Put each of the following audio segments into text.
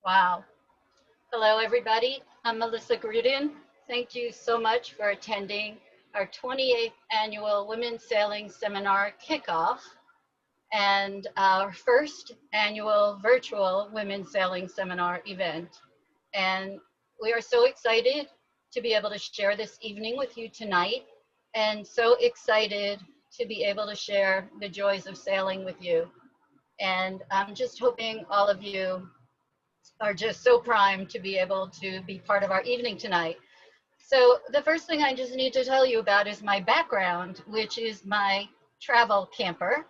Wow. Hello, everybody. I'm Melissa Gruden. Thank you so much for attending our 28th annual Women's Sailing Seminar kickoff and our first annual virtual Women's Sailing Seminar event. And we are so excited to be able to share this evening with you tonight, and so excited to be able to share the joys of sailing with you. And I'm just hoping all of you are just so primed to be able to be part of our evening tonight. So the first thing I just need to tell you about is my background, which is my travel camper.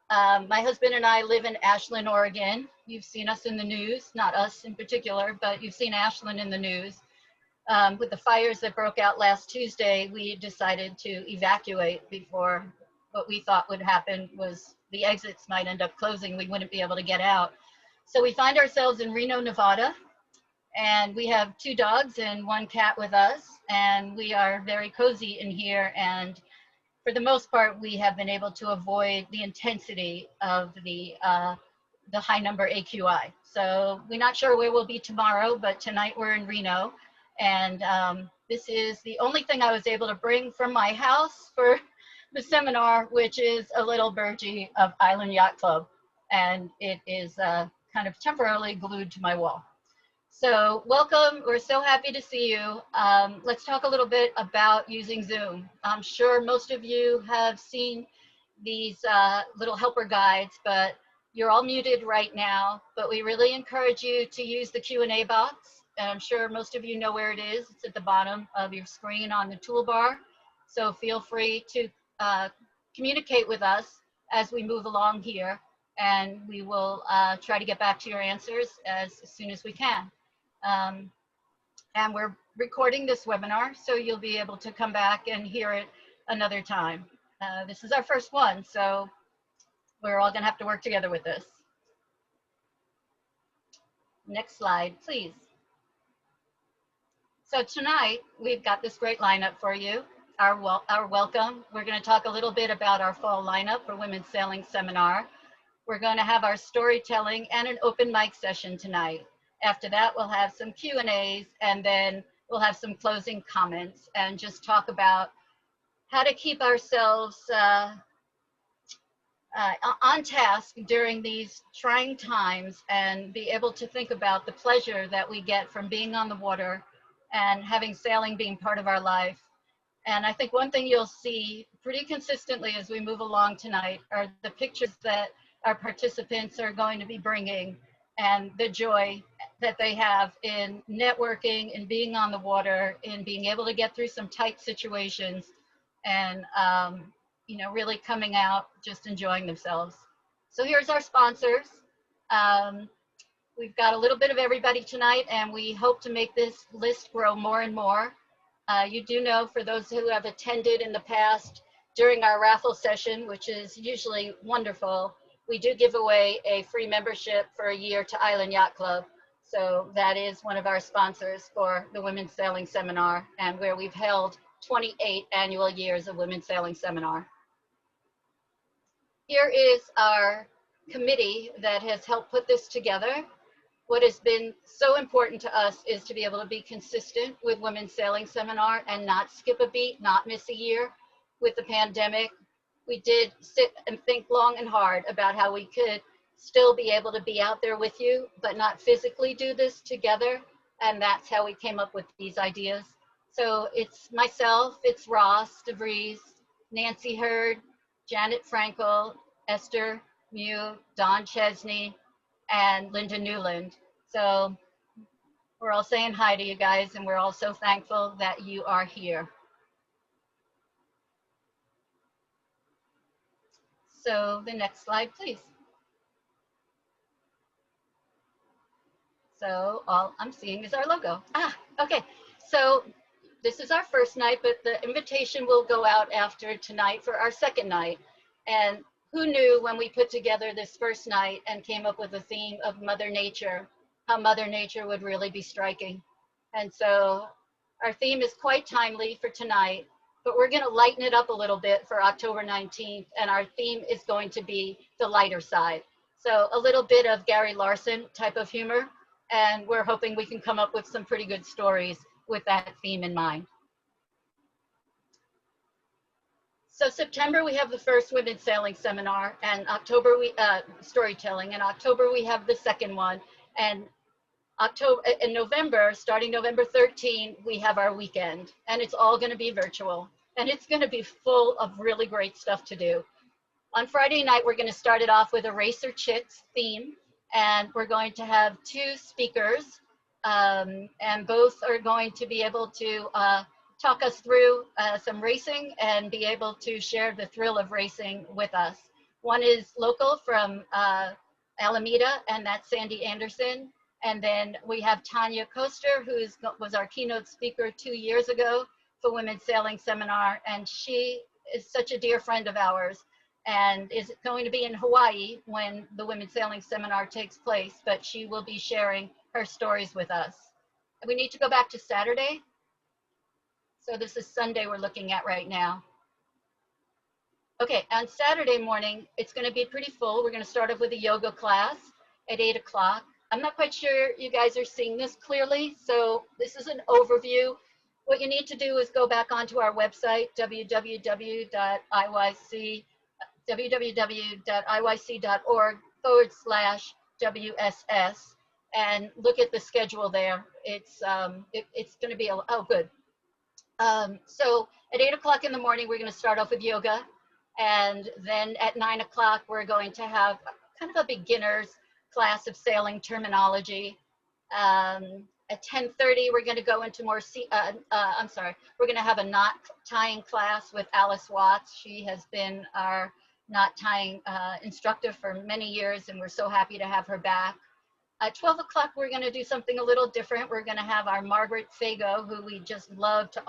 My husband and I live in Ashland, Oregon. You've seen us in the news, not us in particular, but you've seen Ashland in the news. With the fires that broke out last Tuesday, we decided to evacuate before what we thought would happen was the exits might end up closing. We wouldn't be able to get out. So we find ourselves in Reno, Nevada, and we have two dogs and one cat with us, and we are very cozy in here. And for the most part, we have been able to avoid the intensity of the high number AQI. So we're not sure where we'll be tomorrow, but tonight we're in Reno, and this is the only thing I was able to bring from my house for the seminar, which is a little burgee of Island Yacht Club, and it is kind of temporarily glued to my wall. So welcome, we're so happy to see you. Let's talk a little bit about using Zoom. I'm sure most of you have seen these little helper guides, but you're all muted right now, but we really encourage you to use the Q&A box. And I'm sure most of you know where it is. It's at the bottom of your screen on the toolbar. So feel free to communicate with us as we move along here, and we will try to get back to your answers as soon as we can. And we're recording this webinar, so you'll be able to come back and hear it another time. This is our first one, so we're all gonna have to work together with this. Next slide, please. So tonight, we've got this great lineup for you. Our welcome. We're gonna talk a little bit about our fall lineup for Women's Sailing Seminar. We're gonna have our storytelling and an open mic session tonight. After that, we'll have some Q&As, and then we'll have some closing comments and just talk about how to keep ourselves on task during these trying times and be able to think about the pleasure that we get from being on the water and having sailing being part of our life. And I think one thing you'll see pretty consistently as we move along tonight are the pictures that our participants are going to be bringing, and the joy that they have in networking and being on the water and being able to get through some tight situations, and you know, really coming out just enjoying themselves. So here's our sponsors. We've got a little bit of everybody tonight, and we hope to make this list grow more and more. You do know, for those who have attended in the past during our raffle session, which is usually wonderful, we do give away a free membership for a year to Island Yacht Club. So that is one of our sponsors for the Women's Sailing Seminar, and where we've held 28 annual years of Women's Sailing Seminar. Here is our committee that has helped put this together. What has been so important to us is to be able to be consistent with Women's Sailing Seminar and not skip a beat, not miss a year. With the pandemic, we did sit and think long and hard about how we could still be able to be out there with you, but not physically do this together. And that's how we came up with these ideas. So it's myself, it's Ross DeVries, Nancy Hurd, Janet Frankel, Esther Mew, Don Chesney, and Linda Newland. So we're all saying hi to you guys, and we're all so thankful that you are here. So the next slide, please. So all I'm seeing is our logo. Okay. So this is our first night, but the invitation will go out after tonight for our second night. And who knew when we put together this first night and came up with a theme of Mother Nature, how Mother Nature would really be striking. And so our theme is quite timely for tonight, but we're going to lighten it up a little bit for October 19th, and our theme is going to be the lighter side. So a little bit of Gary Larson type of humor, and we're hoping we can come up with some pretty good stories with that theme in mind. So September, we have the first women's sailing seminar, and October, storytelling. In October, we have the second one, and in November, starting November 13, we have our weekend, and it's all going to be virtual, and it's going to be full of really great stuff to do. On Friday night, we're going to start it off with a Racer Chicks theme, and we're going to have two speakers, and both are going to be able to talk us through some racing and be able to share the thrill of racing with us. One is local from Alameda, and that's Sandy Anderson. And then we have Tanya Koester, who was our keynote speaker 2 years ago for Women's Sailing Seminar. And she is such a dear friend of ours and is going to be in Hawaii when the Women's Sailing Seminar takes place, but she will be sharing her stories with us. We need to go back to Saturday. So this is Sunday we're looking at right now. Okay, on Saturday morning, it's going to be pretty full. We're going to start off with a yoga class at 8 o'clock. I'm not quite sure you guys are seeing this clearly, so this is an overview. What you need to do is go back onto our website, www.iyc.org/WSS, and look at the schedule there. It's going to be, oh, good. So at 8 o'clock in the morning, we're going to start off with yoga. And then at 9 o'clock, we're going to have kind of a beginner's class of sailing terminology. At 10:30, we're going to go into more, we're going to have a knot tying class with Alice Watts. She has been our knot tying instructor for many years, and we're so happy to have her back. At 12 o'clock, we're going to do something a little different. We're going to have our Margaret Fago, who we just love to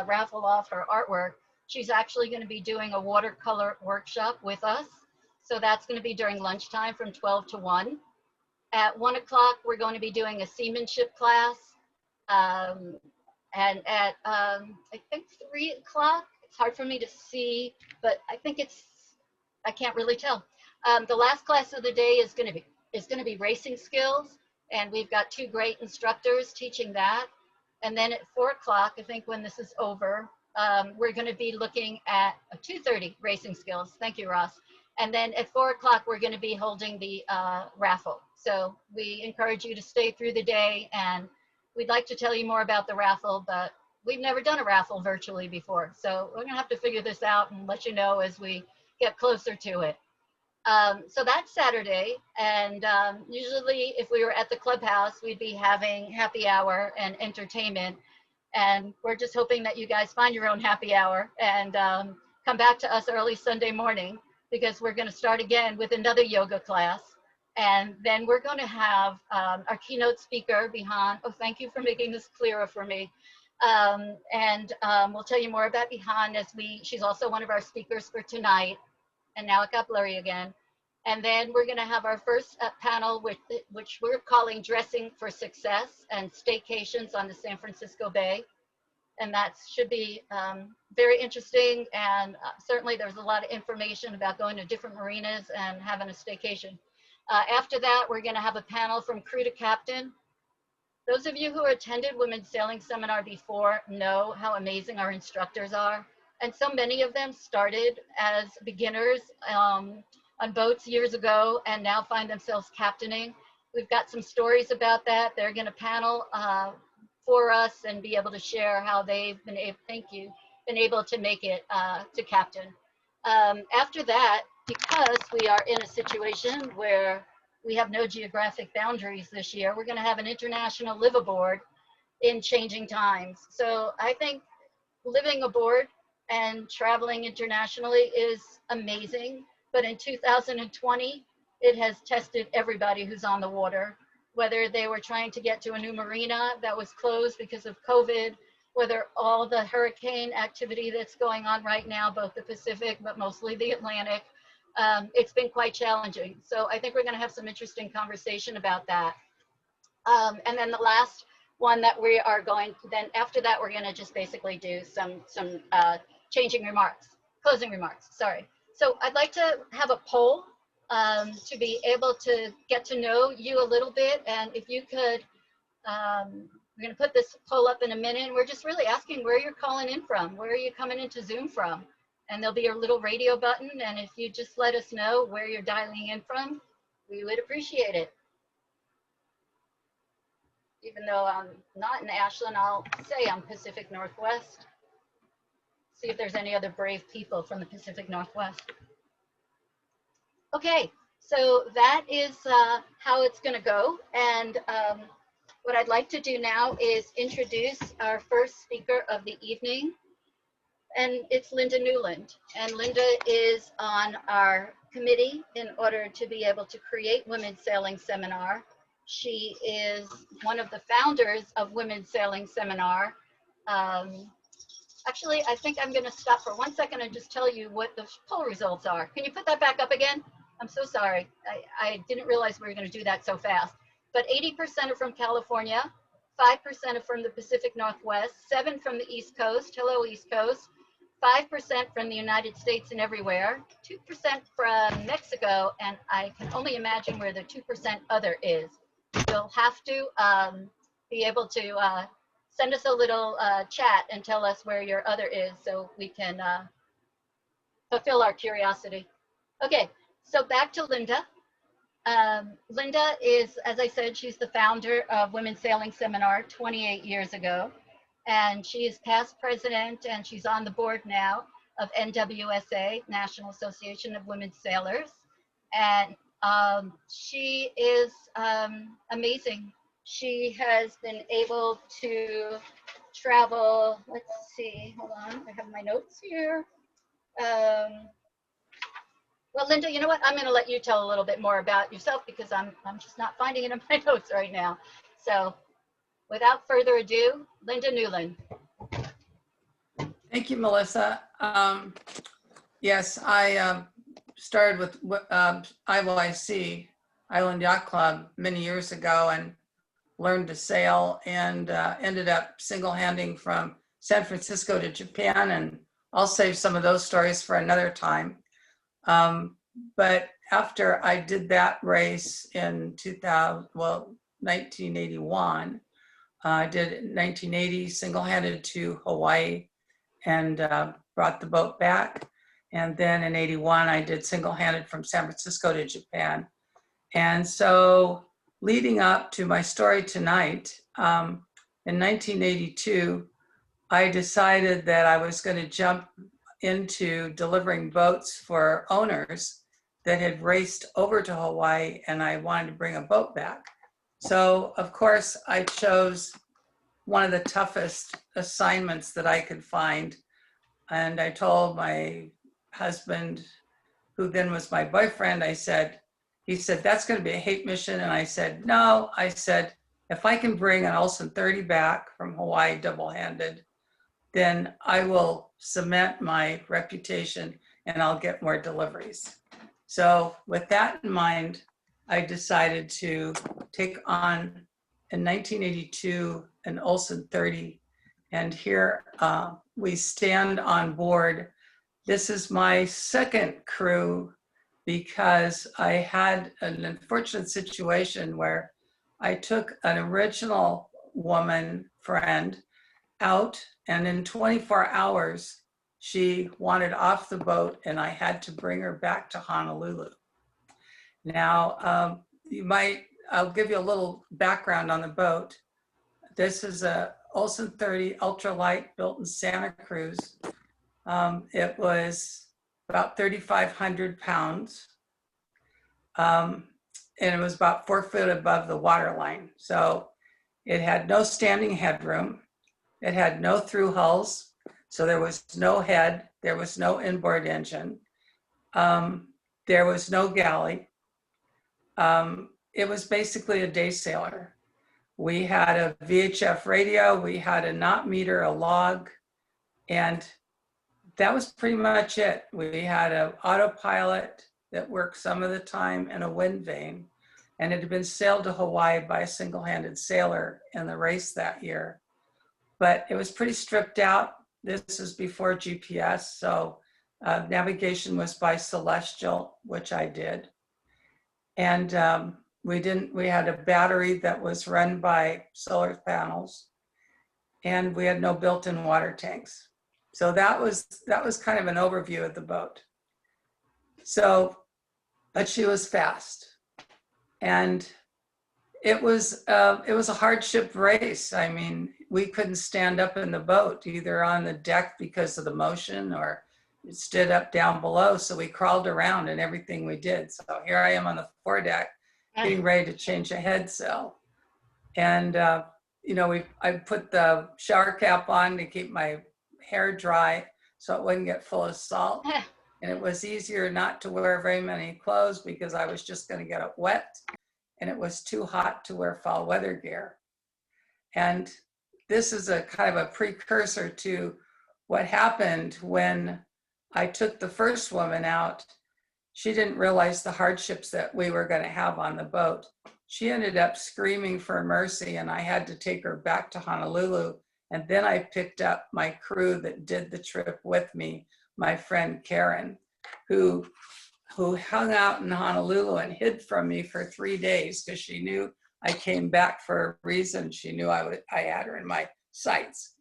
raffle off her artwork. She's actually going to be doing a watercolor workshop with us. So that's going to be during lunchtime from 12 to 1. At 1 o'clock, we're going to be doing a seamanship class. And at, I think 3 o'clock, it's hard for me to see, but I think I can't really tell. The last class of the day is going to be racing skills, and we've got two great instructors teaching that. And then at 4 o'clock, I think when this is over, we're going to be looking at 2:30 racing skills. Thank you, Ross. And then at 4 o'clock, we're going to be holding the raffle. So we encourage you to stay through the day, and we'd like to tell you more about the raffle, but we've never done a raffle virtually before. So we're going to have to figure this out and let you know as we get closer to it. So that's Saturday, and usually if we were at the clubhouse, we'd be having happy hour and entertainment, and we're just hoping that you guys find your own happy hour and come back to us early Sunday morning, because we're going to start again with another yoga class, and then we're going to have our keynote speaker, Behan. Oh, thank you for making this clearer for me. We'll tell you more about Behan she's also one of our speakers for tonight. And now it got blurry again. And then we're going to have our first panel, which we're calling Dressing for Success and Staycations on the San Francisco Bay. And that should be very interesting. And certainly there's a lot of information about going to different marinas and having a staycation. After that, we're going to have a panel from crew to captain. Those of you who attended Women's Sailing Seminar before know how amazing our instructors are. And so many of them started as beginners on boats years ago and now find themselves captaining. We've got some stories about that. They're going to panel for us and be able to share how they've been able to make it to captain. After that, because we are in a situation where we have no geographic boundaries this year, we're going to have an international live aboard in changing times. So I think living aboard and traveling internationally is amazing, but in 2020, it has tested everybody who's on the water, whether they were trying to get to a new marina that was closed because of COVID, whether all the hurricane activity that's going on right now, both the Pacific, but mostly the Atlantic, it's been quite challenging. So I think we're gonna have some interesting conversation about that. And then the last one that we are going to, then after that, we're gonna just basically do some closing remarks, sorry. So I'd like to have a poll to be able to get to know you a little bit. And if you could, we're going to put this poll up in a minute. And we're just really asking where you're calling in from. Where are you coming into Zoom from? And there'll be a little radio button. And if you just let us know where you're dialing in from, we would appreciate it. Even though I'm not in Ashland, I'll say I'm Pacific Northwest. See if there's any other brave people from the Pacific Northwest. Okay, so that is how it's going to go. And what I'd like to do now is introduce our first speaker of the evening. And it's Linda Newland. And Linda is on our committee in order to be able to create Women's Sailing Seminar. She is one of the founders of Women's Sailing Seminar. Actually, I think I'm going to stop for 1 second and just tell you what the poll results are. Can you put that back up again? I'm so sorry. I didn't realize we were going to do that so fast. But 80% are from California, 5% are from the Pacific Northwest, 7% from the East Coast. Hello, East Coast. 5% from the United States and everywhere, 2% from Mexico, and I can only imagine where the 2% other is. You'll have to be able to send us a little chat and tell us where your other is so we can fulfill our curiosity. Okay, so back to Linda. Linda is, as I said, she's the founder of Women's Sailing Seminar 28 years ago. And she is past president, and she's on the board now of NWSA, National Association of Women Sailors. And she is amazing. She has been able to travel, let's see, hold on, I have my notes here. Well, Linda, you know what? I'm going to let you tell a little bit more about yourself because I'm just not finding it in my notes right now. So without further ado, Linda Newland. Thank you, Melissa. Yes, I started with IYC, Island Yacht Club, many years ago and learned to sail and ended up single-handing from San Francisco to Japan, and I'll save some of those stories for another time. But after I did that race in 1981, I did it in 1980, single-handed to Hawaii and brought the boat back. And then in 81, I did single-handed from San Francisco to Japan. And so leading up to my story tonight, in 1982, I decided that I was going to jump into delivering boats for owners that had raced over to Hawaii, and I wanted to bring a boat back. So, of course, I chose one of the toughest assignments that I could find. And I told my husband, who then was my boyfriend, he said, that's going to be a hate mission. And I said, no. I said, if I can bring an Olsen 30 back from Hawaii double-handed, then I will cement my reputation and I'll get more deliveries. So with that in mind, I decided to take on in 1982 an Olsen 30, and here we stand on board. This is my second crew because I had an unfortunate situation where I took an original woman friend out, and in 24 hours, she wanted off the boat and I had to bring her back to Honolulu. Now, I'll give you a little background on the boat. This is a Olsen 30 ultralight built in Santa Cruz. It was about 3,500 pounds. And it was about 4 foot above the waterline. So it had no standing headroom. It had no through hulls. So there was no head. There was no inboard engine. There was no galley. It was basically a day sailor. We had a VHF radio, we had a knot meter, a log, and that was pretty much it. We had an autopilot that worked some of the time and a wind vane, and it had been sailed to Hawaii by a single-handed sailor in the race that year. But it was pretty stripped out. This is before GPS, so navigation was by celestial, which I did. And we had a battery that was run by solar panels, and we had no built-in water tanks. So that was kind of an overview of the boat. So, but she was fast, and it was a hardship race. I mean, we couldn't stand up in the boat, either on the deck because of the motion, or it stood up down below. So we crawled around in everything we did. So here I am on the foredeck, getting ready to change a head sail. And, you know, I put the shower cap on to keep my hair dry so it wouldn't get full of salt. And it was easier not to wear very many clothes because I was just going to get it wet. And it was too hot to wear foul weather gear. And this is a kind of a precursor to what happened when I took the first woman out. She didn't realize the hardships that we were going to have on the boat. She ended up screaming for mercy, and I had to take her back to Honolulu. And then I picked up my crew that did the trip with me, my friend Karen, who hung out in Honolulu and hid from me for 3 days because she knew I came back for a reason. She knew I had her in my sights.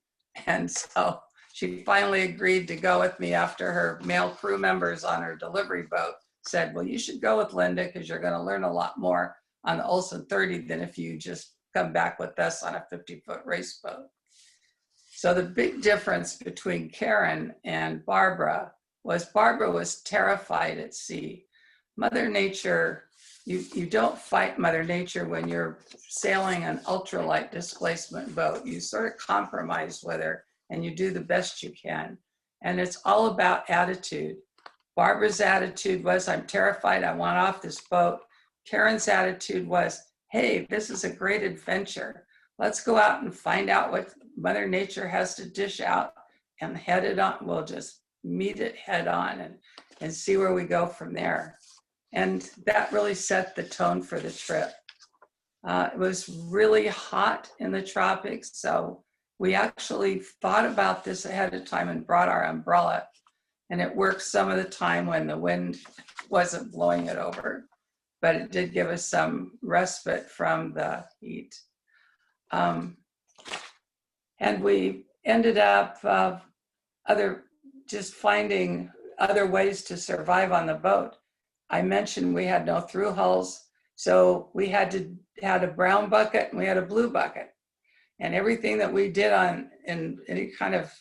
And so she finally agreed to go with me after her male crew members on her delivery boat said, well, you should go with Linda because you're going to learn a lot more on the Olsen 30 than if you just come back with us on a 50-foot race boat. So the big difference between Karen and Barbara was terrified at sea. Mother Nature, you don't fight Mother Nature when you're sailing an ultralight displacement boat. You sort of compromise with her and you do the best you can. And it's all about attitude. Barbara's attitude was, I'm terrified, I want off this boat. Karen's attitude was, hey, this is a great adventure. Let's go out and find out what Mother Nature has to dish out and head it on. We'll just meet it head on and see where we go from there. And that really set the tone for the trip. It was really hot in the tropics, so we actually thought about this ahead of time and brought our umbrella. And it worked some of the time when the wind wasn't blowing it over, but it did give us some respite from the heat. And we ended up just finding other ways to survive on the boat. I mentioned we had no through hulls, so we had a brown bucket and we had a blue bucket. And everything that we did in any kind of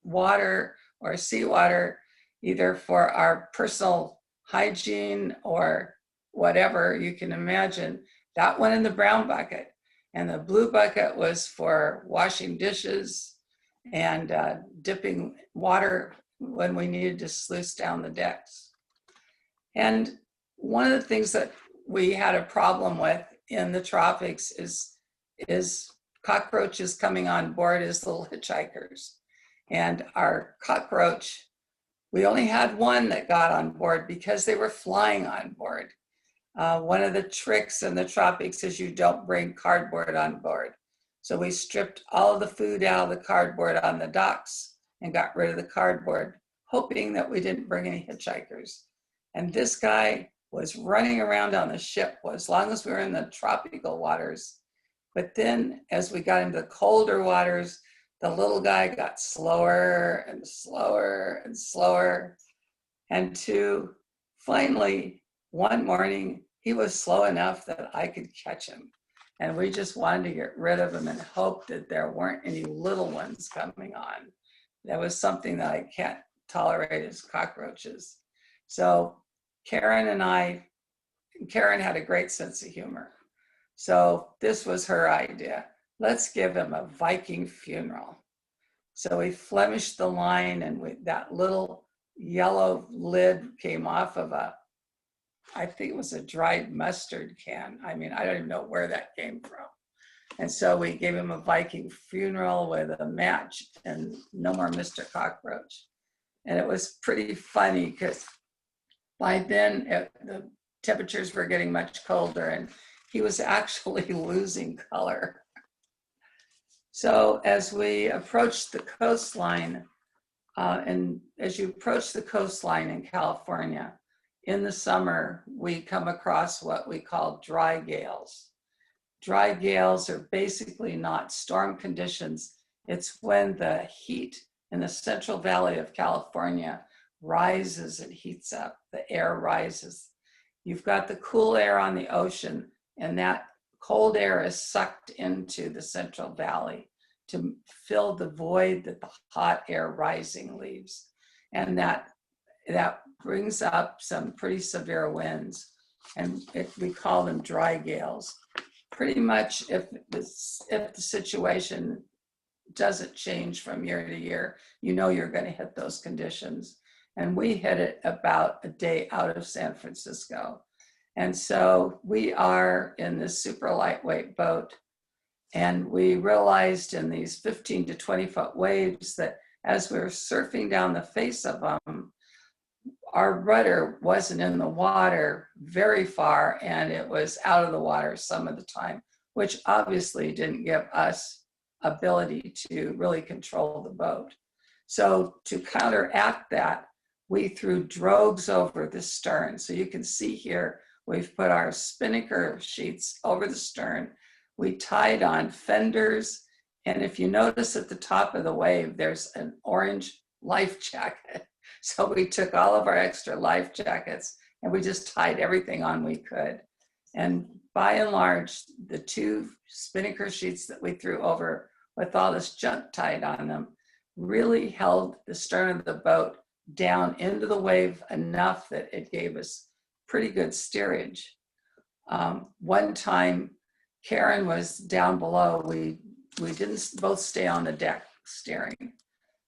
water or seawater, either for our personal hygiene or whatever you can imagine, that went in the brown bucket. And the blue bucket was for washing dishes and dipping water when we needed to sluice down the decks. And one of the things that we had a problem with in the tropics is cockroaches coming on board as little hitchhikers. And our cockroach, we only had one that got on board because they were flying on board. One of the tricks in the tropics is you don't bring cardboard on board. So we stripped all of the food out of the cardboard on the docks and got rid of the cardboard, hoping that we didn't bring any hitchhikers. And this guy was running around on the ship as long as we were in the tropical waters. But then as we got into the colder waters, the little guy got slower and slower and slower. And finally, one morning, he was slow enough that I could catch him. And we just wanted to get rid of him and hope that there weren't any little ones coming on. That was something that I can't tolerate as cockroaches. So Karen had a great sense of humor. So this was her idea. Let's give him a Viking funeral. So we flemished the line, and that little yellow lid came off of I think it was a dried mustard can. I mean, I don't even know where that came from. And so we gave him a Viking funeral with a match and no more Mr. Cockroach. And it was pretty funny because by then the temperatures were getting much colder and he was actually losing color. So as we approached the coastline, and as you approach the coastline in California, in the summer, we come across what we call dry gales. Dry gales are basically not storm conditions. It's when the heat in the Central Valley of California rises, it heats up, the air rises. You've got the cool air on the ocean, and that cold air is sucked into the Central Valley to fill the void that the hot air rising leaves. And that brings up some pretty severe winds, and we call them dry gales. Pretty much if the situation doesn't change from year to year, you know you're going to hit those conditions. And we hit it about a day out of San Francisco. And so we are in this super lightweight boat, and we realized in these 15 to 20 foot waves that as we were surfing down the face of them, our rudder wasn't in the water very far, and it was out of the water some of the time, which obviously didn't give us ability to really control the boat. So to counteract that, we threw drogues over the stern. So you can see here, we've put our spinnaker sheets over the stern. We tied on fenders, and if you notice at the top of the wave, there's an orange life jacket. So we took all of our extra life jackets and we just tied everything on we could. And by and large, the 2 spinnaker sheets that we threw over with all this junk tied on them really held the stern of the boat down into the wave enough that it gave us pretty good steerage. One time, Karen was down below. We didn't both stay on the deck steering.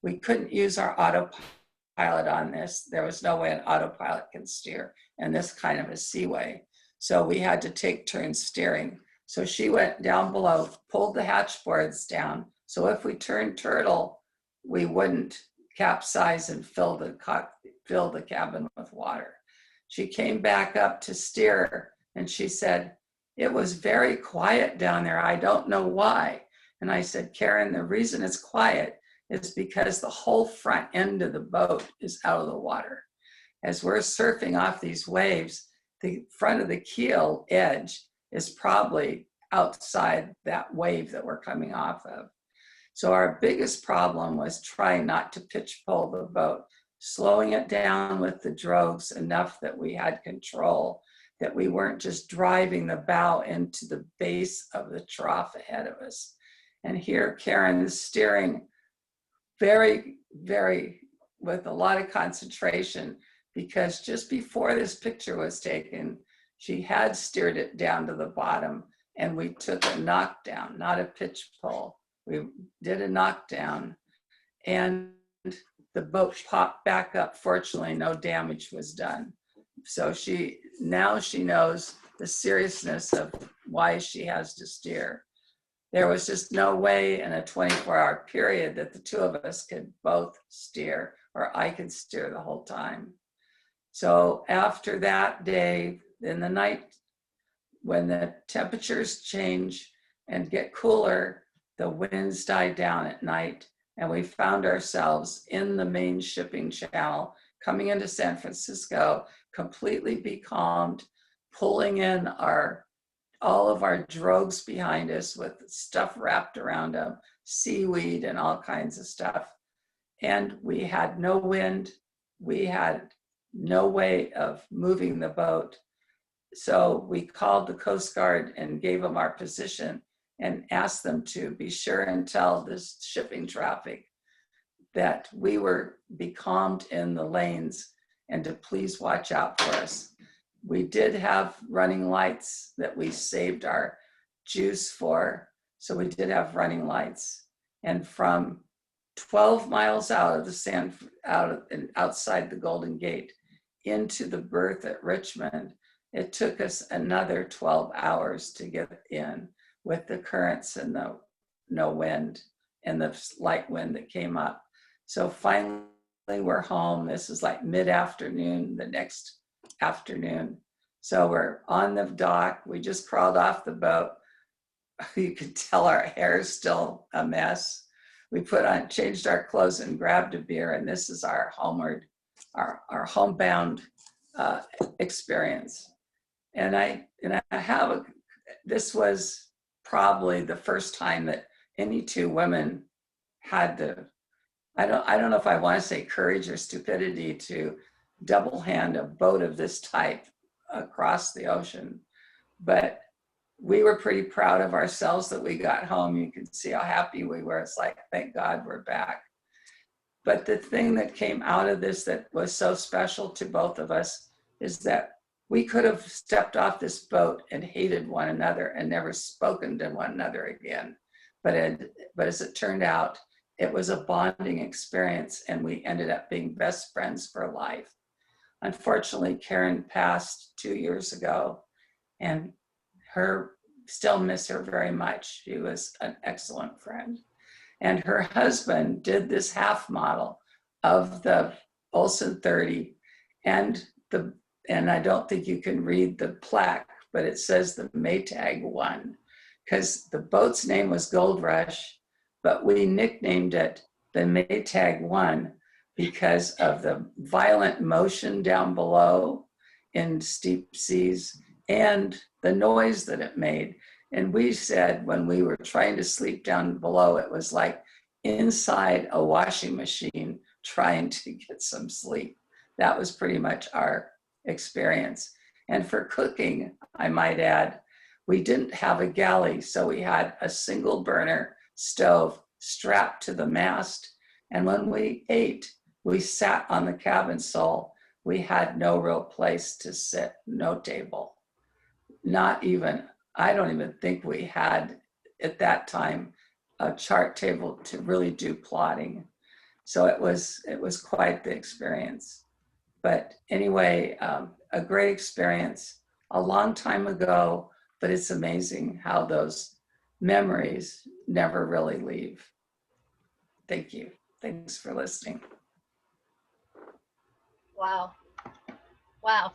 We couldn't use our autopilot on this. There was no way an autopilot can steer in this kind of a seaway. So we had to take turns steering. So she went down below, pulled the hatch boards down. So if we turned turtle, we wouldn't capsize and fill the cabin with water. She came back up to steer, and she said, "It was very quiet down there. I don't know why." And I said, "Karen, the reason it's quiet is because the whole front end of the boat is out of the water. As we're surfing off these waves, the front of the keel edge is probably outside that wave that we're coming off of." So our biggest problem was trying not to pitch pull the boat, slowing it down with the drogues enough that we had control, that we weren't just driving the bow into the base of the trough ahead of us. And here Karen is steering very, very, with a lot of concentration, because just before this picture was taken, she had steered it down to the bottom, and we took a knockdown, not a pitch pull. We did a knockdown, and the boat popped back up. Fortunately, no damage was done. So now she knows the seriousness of why she has to steer. There was just no way in a 24-hour period that the 2 of us could both steer, or I could steer the whole time. So after that day, in the night, when the temperatures change and get cooler, the winds died down at night, and we found ourselves in the main shipping channel coming into San Francisco, completely becalmed, pulling in all of our drogues behind us with stuff wrapped around them, seaweed and all kinds of stuff. And we had no wind. We had no way of moving the boat. So we called the Coast Guard and gave them our position and asked them to be sure and tell this shipping traffic that we were becalmed in the lanes and to please watch out for us. We did have running lights that we saved our juice for, so we did have running lights. And from 12 miles out of outside the Golden Gate into the berth at Richmond, it took us another 12 hours to get in, with the currents and the no wind and the light wind that came up. So finally we're home. This is like mid-afternoon, the next afternoon. So we're on the dock. We just crawled off the boat. You could tell our hair's still a mess. We changed our clothes and grabbed a beer, and this is our homebound experience. And this was probably the first time that any two women had the, I don't know if I want to say courage or stupidity to double hand a boat of this type across the ocean. But we were pretty proud of ourselves that we got home. You can see how happy we were. It's like, thank God we're back. But the thing that came out of this that was so special to both of us is that we could have stepped off this boat and hated one another and never spoken to one another again. But as it turned out, it was a bonding experience, and we ended up being best friends for life. Unfortunately, Karen passed 2 years ago, and still miss her very much. She was an excellent friend. And her husband did this half model of the Olsen 30, and I don't think you can read the plaque, but it says the Maytag 1, because the boat's name was Gold Rush, but we nicknamed it the Maytag 1 because of the violent motion down below in steep seas and the noise that it made. And we said when we were trying to sleep down below, it was like inside a washing machine trying to get some sleep. That was pretty much our experience. And for cooking, I might add, we didn't have a galley, so we had a single burner stove strapped to the mast. And when we ate, we sat on the cabin sole. We had no real place to sit, no table. Not even, I don't even think we had at that time a chart table to really do plotting. So it was quite the experience. But anyway, a great experience a long time ago, but it's amazing how those memories never really leave. Thank you. Thanks for listening. Wow. Wow.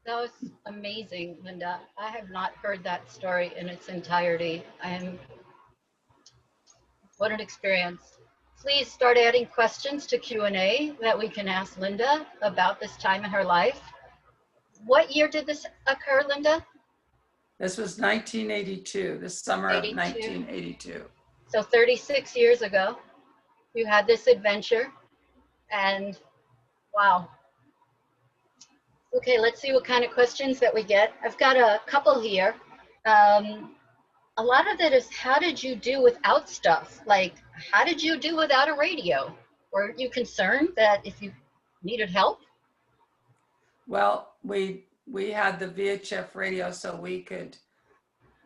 That was amazing, Linda. I have not heard that story in its entirety. What an experience. Please start adding questions to Q&A that we can ask Linda about this time in her life. What year did this occur, Linda? This was 1982, the summer of 82. 1982. So 36 years ago, you had this adventure, and wow. Okay, let's see what kind of questions that we get. I've got a couple here. A lot of it is, how did you do without stuff? Like, how did you do without a radio? Were you concerned that if you needed help? Well, we had the VHF radio so we could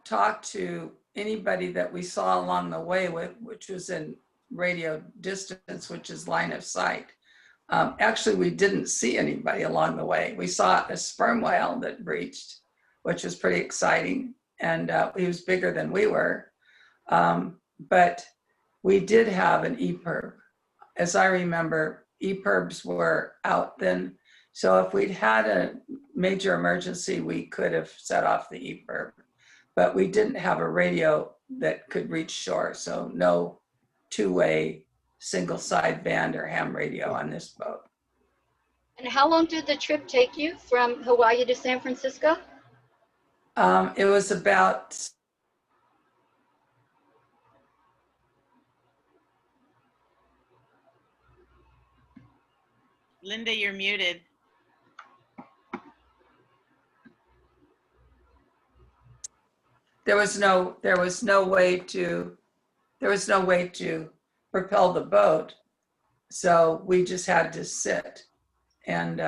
talk to anybody that we saw along the way, which was in radio distance, which is line of sight. Actually, we didn't see anybody along the way. We saw a sperm whale that breached, which was pretty exciting. And he was bigger than we were. But we did have an EPIRB. As I remember, EPIRBs were out then. So if we'd had a major emergency, we could have set off the EPIRB. But we didn't have a radio that could reach shore. So no two-way single sideband or ham radio on this boat. And how long did the trip take you from Hawaii to San Francisco? It was about Linda, you're muted. there was no way to propel the boat, so we just had to sit, and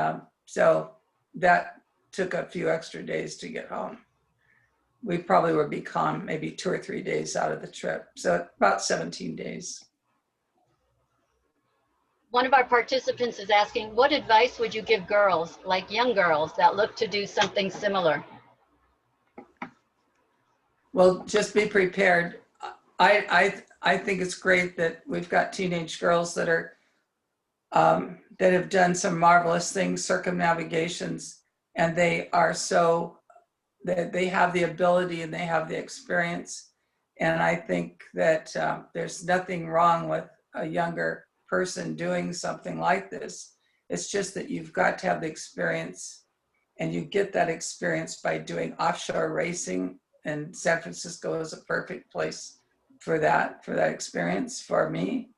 so that took a few extra days to get home. We probably would be calm maybe 2 or 3 days out of the trip, so about 17 days. One of our participants is asking, what advice would you give girls, like young girls, that look to do something similar? Well, just be prepared. I think it's great that we've got teenage girls that are that have done some marvelous things, circumnavigations, and they are so that they have the ability and they have the experience. And I think that there's nothing wrong with a younger person doing something like this. It's just that you've got to have the experience, and you get that experience by doing offshore racing. And San Francisco is a perfect place for that experience for me.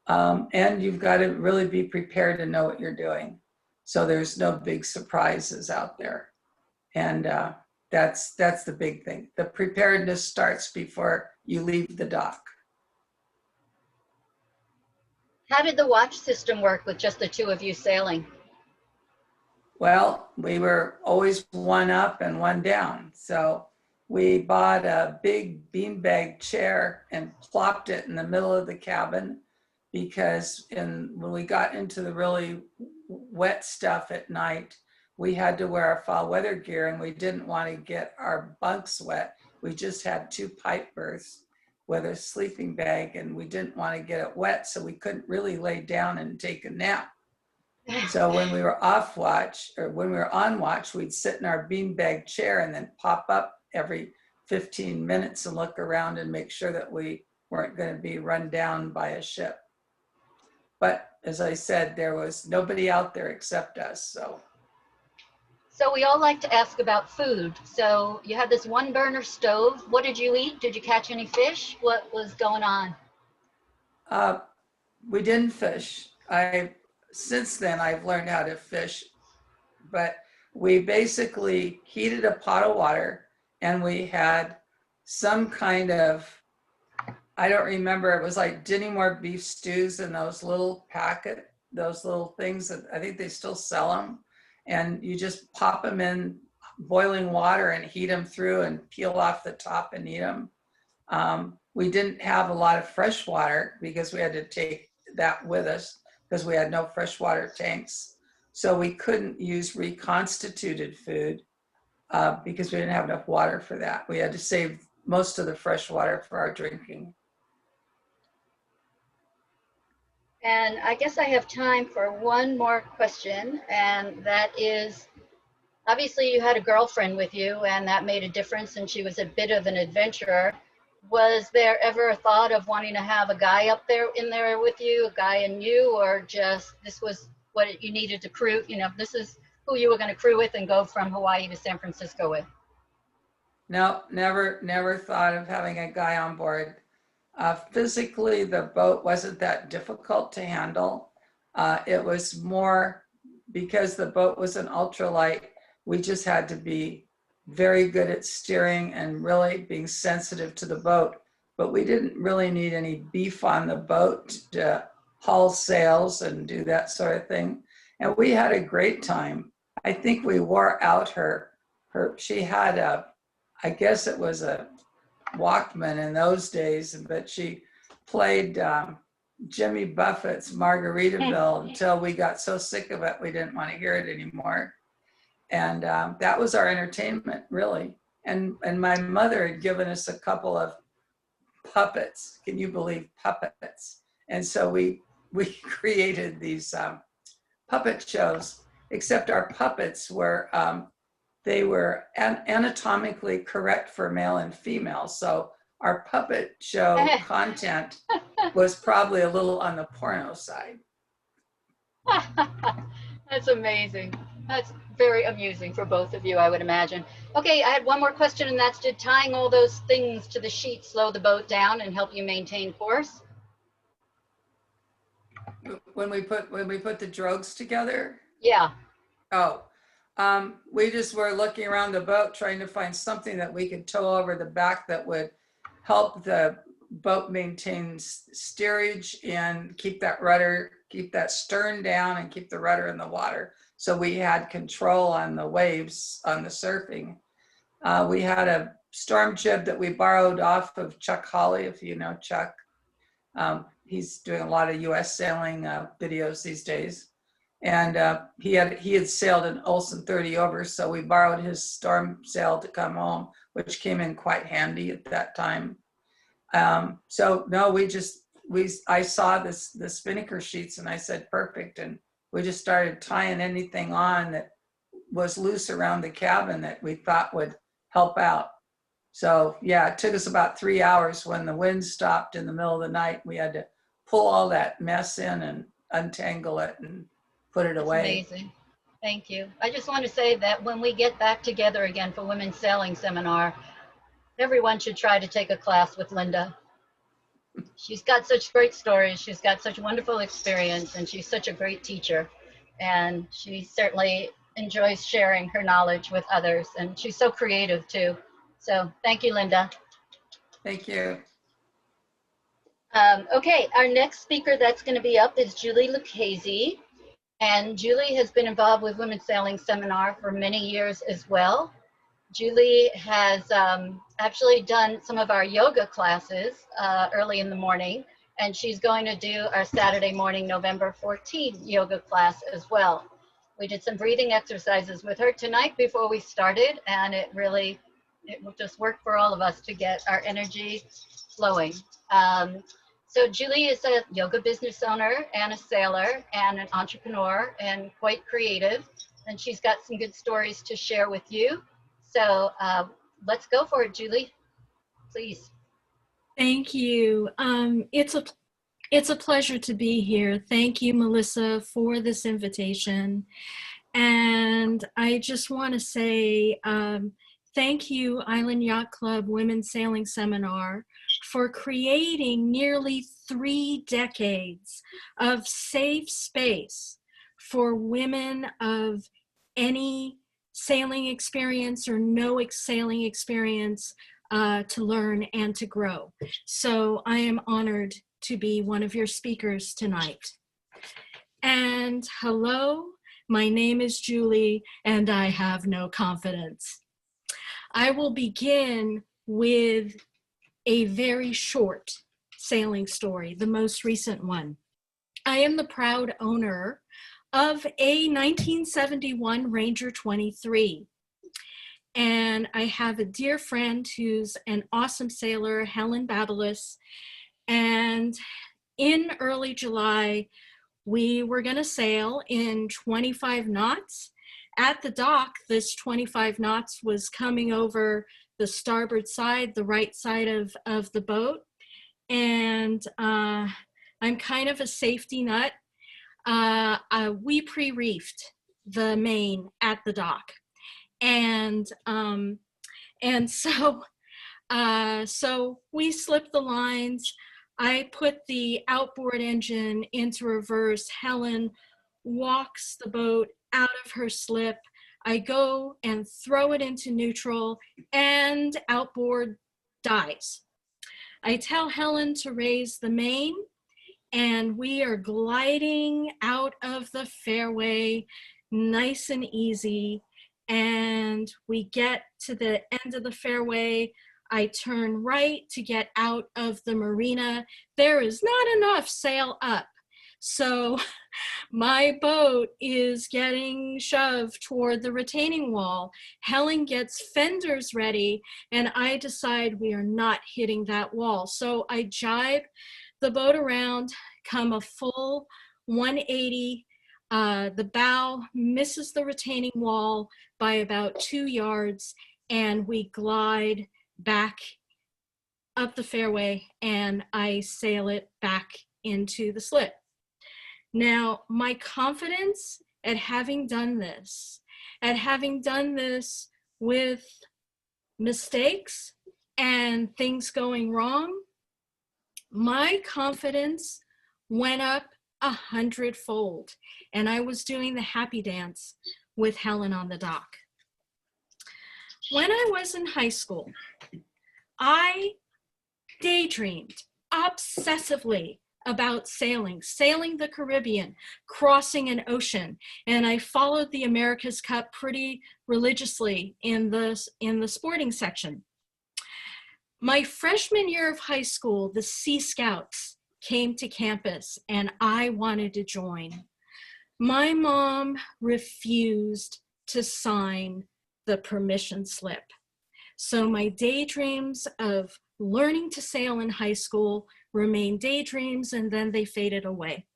And you've got to really be prepared to know what you're doing. So there's no big surprises out there. And that's the big thing. The preparedness starts before you leave the dock. How did the watch system work with just the two of you sailing? Well, we were always one up and one down. So we bought a big beanbag chair and plopped it in the middle of the cabin, because when we got into the really wet stuff at night, we had to wear our foul weather gear, and we didn't want to get our bunks wet. We just had 2 pipe berths with a sleeping bag, and we didn't want to get it wet, so we couldn't really lay down and take a nap. So when we were off watch, or when we were on watch, we'd sit in our beanbag chair and then pop up every 15 minutes and look around and make sure that we weren't going to be run down by a ship. But as I said, there was nobody out there except us. So we all like to ask about food. So you had this 1-burner stove. What did you eat? Did you catch any fish? What was going on? We didn't fish. Since then, I've learned how to fish, but we basically heated a pot of water, and we had some kind of, I don't remember, it was like Dinnymore beef stews in those little those little things that I think they still sell them. And you just pop them in boiling water and heat them through and peel off the top and eat them. We didn't have a lot of fresh water because we had to take that with us, because we had no freshwater tanks. So we couldn't use reconstituted food because we didn't have enough water for that. We had to save most of the fresh water for our drinking. And I guess I have time for one more question, and that is, obviously you had a girlfriend with you, and that made a difference, and she was a bit of an adventurer. Was there ever a thought of wanting to have a guy up there in there with you, a guy and you, or just this was what you needed to crew, this is who you were going to crew with and go from Hawaii to San Francisco with? No, never thought of having a guy on board. Physically, the boat wasn't that difficult to handle. It was more because the boat was an ultralight, we just had to be very good at steering and really being sensitive to the boat. But we didn't really need any beef on the boat to haul sails and do that sort of thing. And we had a great time. I think we wore out she had I guess it was a Walkman in those days, but she played Jimmy Buffett's Margaritaville until we got so sick of it we didn't want to hear it anymore. And that was our entertainment, really. And my mother had given us a couple of puppets. Can you believe puppets? And so we created these puppet shows, except our puppets were, they were anatomically correct for male and female. So our puppet show content was probably a little on the porno side. That's amazing. That's very amusing for both of you, I would imagine. Okay, I had one more question, and that's, did tying all those things to the sheet slow the boat down and help you maintain course? When we put the drogues together? Yeah. Oh, we just were looking around the boat trying to find something that we could tow over the back that would help the boat maintain steerage and keep that stern down and keep the rudder in the water. So we had control on the waves, on the surfing. We had a storm jib that we borrowed off of Chuck Hawley, if you know Chuck. He's doing a lot of US sailing videos these days. And he had sailed an Olsen 30 over, so we borrowed his storm sail to come home, which came in quite handy at that time. So no, I saw the spinnaker sheets and I said, perfect. And we just started tying anything on that was loose around the cabin that we thought would help out. So yeah, it took us about 3 hours. When the wind stopped in the middle of the night, we had to pull all that mess in and untangle it. And put it That's away. amazing. Thank you. I just want to say that when we get back together again for Women's Sailing Seminar, everyone should try to take a class with Linda. She's got such great stories. She's got such wonderful experience, and she's such a great teacher. And she certainly enjoys sharing her knowledge with others. And she's so creative too. So thank you, Linda. Thank you. Okay, our next speaker that's going to be up is Julie Lucchesi. And Julie has been involved with Women's Sailing Seminar for many years as well. Julie has actually done some of our yoga classes early in the morning, and she's going to do our Saturday morning, November 14th yoga class as well. We did some breathing exercises with her tonight before we started, and it just worked for all of us to get our energy flowing. So Julie is a yoga business owner and a sailor and an entrepreneur and quite creative, and she's got some good stories to share with you. So let's go for it, Julie, please. Thank you. It's a pleasure to be here. Thank you, Melissa, for this invitation. And I just want to say thank you, Island Yacht Club Women's Sailing Seminar, for creating nearly 3 decades of safe space for women of any sailing experience or no sailing experience to learn and to grow. So I am honored to be one of your speakers tonight. And hello, my name is Julie, and I have no confidence. I will begin with a very short sailing story, the most recent one. I am the proud owner of a 1971 Ranger 23. And I have a dear friend who's an awesome sailor, Helen Babelis. And in early July, we were going to sail in 25 knots. At the dock, this 25 knots was coming over the starboard side, the right side of the boat. And I'm kind of a safety nut. We pre-reefed the main at the dock. And so we slipped the lines. I put the outboard engine into reverse. Helen walks the boat out of her slip. I go and throw it into neutral, and outboard dies. I tell Helen to raise the main, and we are gliding out of the fairway, nice and easy. And we get to the end of the fairway. I turn right to get out of the marina. There is not enough sail up. So my boat is getting shoved toward the retaining wall. Helen gets fenders ready, and I decide we are not hitting that wall. So I jibe the boat around, come a full 180. The bow misses the retaining wall by about 2 yards, and we glide back up the fairway, and I sail it back into the slip. Now, my confidence at having done this with mistakes and things going wrong, my confidence went up 100-fold, and I was doing the happy dance with Helen on the dock. When I was in high school, I daydreamed obsessively about sailing the Caribbean, crossing an ocean, and I followed the America's Cup pretty religiously in the sporting section. My freshman year of high school, the Sea Scouts came to campus, and I wanted to join. My mom refused to sign the permission slip. So my daydreams of learning to sail in high school remained daydreams, and then they faded away.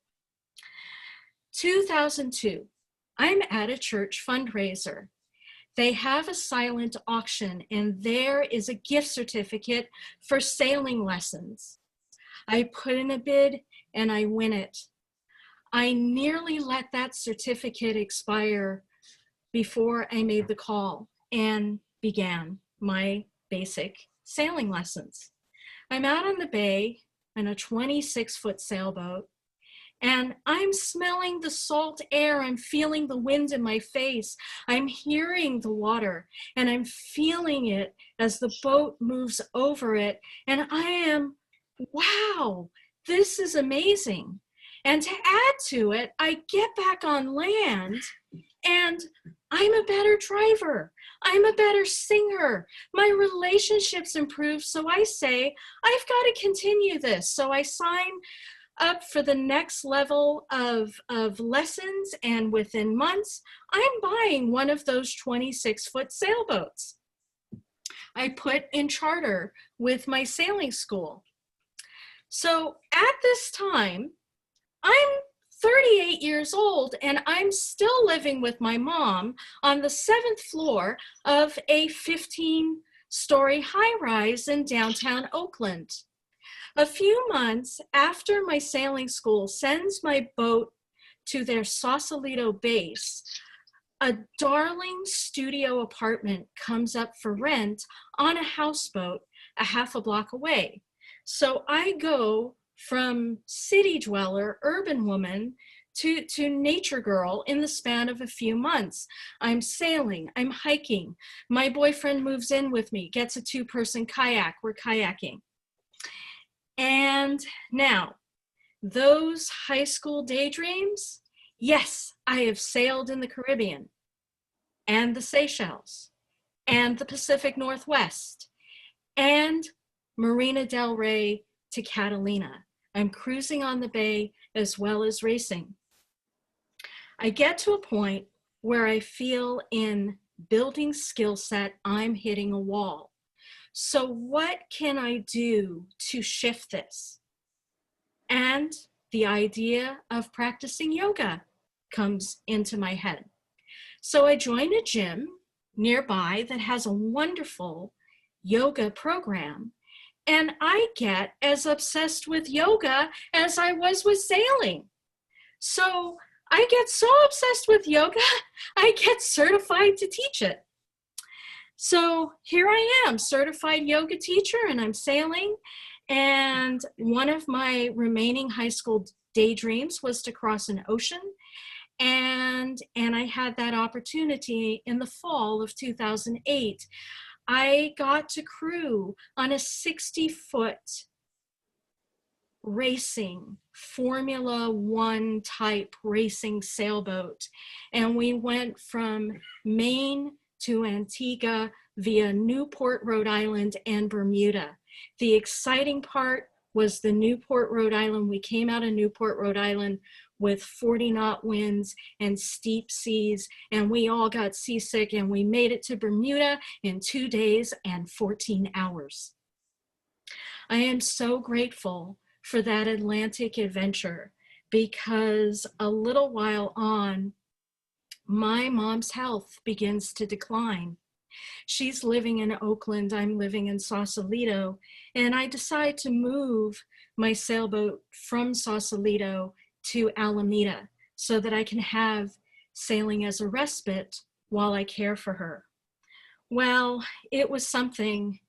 2002, I'm at a church fundraiser. They have a silent auction, and there is a gift certificate for sailing lessons. I put in a bid, and I win it. I nearly let that certificate expire before I made the call and began my basic sailing lessons. I'm out on the bay in a 26-foot sailboat, and I'm smelling the salt air. I'm feeling the wind in my face. I'm hearing the water, and I'm feeling it as the boat moves over it. And I am, wow, this is amazing. And to add to it, I get back on land, and I'm a better driver. I'm a better singer. My relationships improve. So I say, I've got to continue this. So I sign up for the next level of lessons, and within months, I'm buying one of those 26-foot sailboats. I put in charter with my sailing school. So at this time, I'm 38 years old, and I'm still living with my mom on the 7th floor of a 15-story high-rise in downtown Oakland. A few months after my sailing school sends my boat to their Sausalito base, a darling studio apartment comes up for rent on a houseboat a half a block away. So I go from city dweller, urban woman, to nature girl in the span of a few months. I'm sailing, I'm hiking. My boyfriend moves in with me, gets a 2-person kayak, we're kayaking. And now, those high school daydreams, yes, I have sailed in the Caribbean and the Seychelles and the Pacific Northwest and Marina del Rey to Catalina. I'm cruising on the bay as well as racing. I get to a point where I feel in building skill set, I'm hitting a wall. So what can I do to shift this? And the idea of practicing yoga comes into my head. So I joined a gym nearby that has a wonderful yoga program, and I get as obsessed with yoga as I was with sailing. So I get so obsessed with yoga, I get certified to teach it. So here I am, certified yoga teacher, and I'm sailing. And one of my remaining high school daydreams was to cross an ocean. And I had that opportunity in the fall of 2008. I got to crew on a 60-foot racing, Formula One type racing sailboat. And we went from Maine to Antigua via Newport, Rhode Island, and Bermuda. The exciting part was the Newport, Rhode Island. We came out of Newport, Rhode Island with 40-knot winds and steep seas, and we all got seasick, and we made it to Bermuda in 2 days and 14 hours. I am so grateful for that Atlantic adventure, because a little while on, my mom's health begins to decline. She's living in Oakland, I'm living in Sausalito, and I decide to move my sailboat from Sausalito to Alameda so that I can have sailing as a respite while I care for her. Well, it was something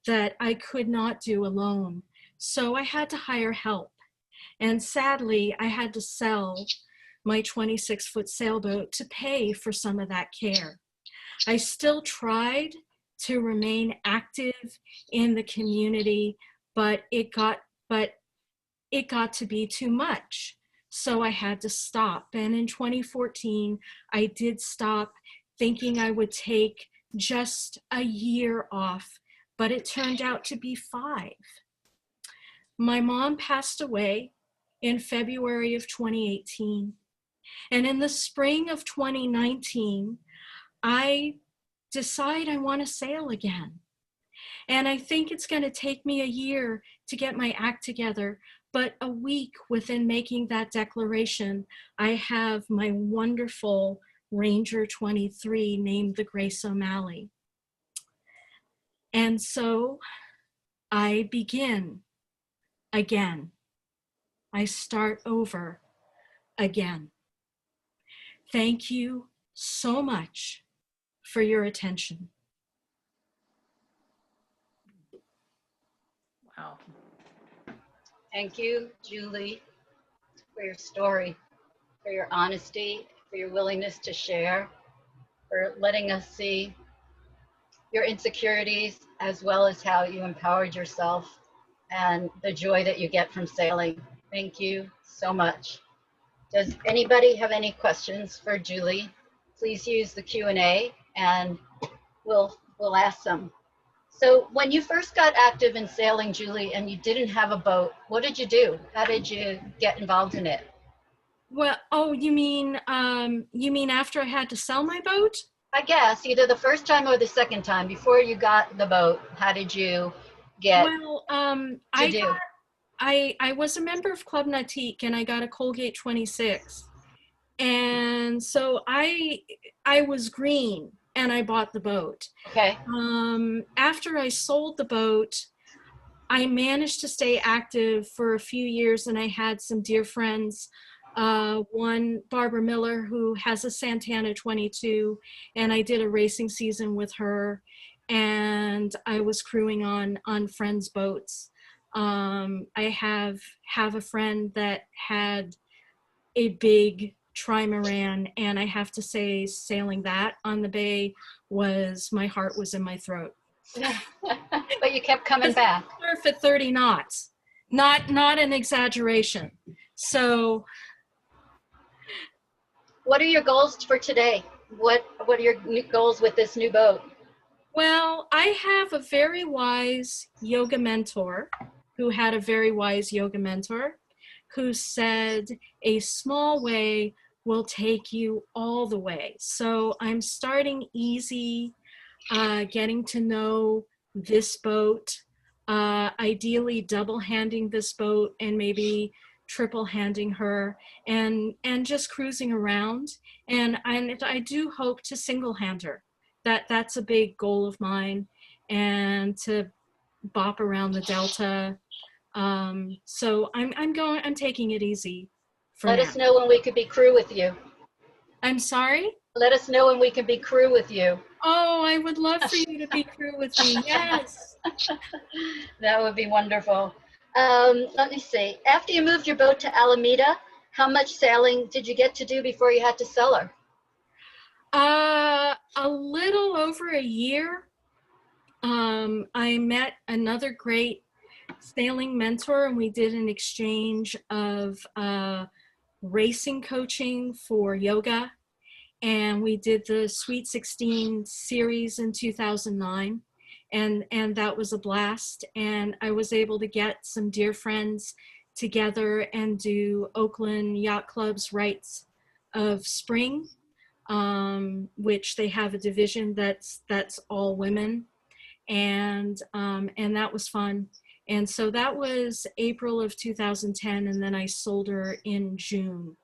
that I could not do alone, so I had to hire help. And sadly, I had to sell my 26-foot sailboat to pay for some of that care. I still tried to remain active in the community, but it got to be too much. So I had to stop. And in 2014, I did stop, thinking I would take just a year off, but it turned out to be 5. My mom passed away in February of 2018. And in the spring of 2019, I decide I want to sail again. And I think it's going to take me a year to get my act together, but a week within making that declaration, I have my wonderful Ranger 23 named the Grace O'Malley. And so I begin again. I start over again. Thank you so much for your attention. Wow. Thank you, Julie, for your story, for your honesty, for your willingness to share, for letting us see your insecurities as well as how you empowered yourself and the joy that you get from sailing. Thank you so much. Does anybody have any questions for Julie? Please use the Q&A and we'll ask them. So when you first got active in sailing, Julie, and you didn't have a boat, what did you do? How did you get involved in it? Well, oh, you mean after I had to sell my boat? I guess either the first time or the second time before you got the boat. How did you get Well, to do? I was a member of Club Nautique and I got a Colgate 26. And so I was green and I bought the boat. Okay. After I sold the boat, I managed to stay active for a few years and I had some dear friends. One, Barbara Miller, who has a Santana 22, and I did a racing season with her, and I was crewing on friends' boats. I have a friend that had a big trimaran, and I have to say, sailing that on the bay my heart was in my throat. But you kept coming back. Surf at 30 knots, not an exaggeration. So, what are your goals for today? What are your new goals with this new boat? well, I have a very wise yoga mentor who had a very wise yoga mentor who said a small way will take you all the way. So I'm starting easy, getting to know this boat, ideally double handing this boat and maybe triple handing her and just cruising around. And I do hope to single hand her. That's a big goal of mine, and to bop around the Delta. So I'm taking it easy for Let now. us know when we could be crew with you. I'm sorry? Let us know when we can be crew with you. Oh, I would love for you to be crew with me. Yes. That would be wonderful. Let me see. After you moved your boat to Alameda, how much sailing did you get to do before you had to sell her? A little over a year. I met another great sailing mentor and we did an exchange of racing coaching for yoga. And we did the Sweet 16 series in 2009. And that was a blast. And I was able to get some dear friends together and do Oakland Yacht Club's Rites of Spring, which they have a division that's all women, and that was fun. And so that was April of 2010, and then I sold her in June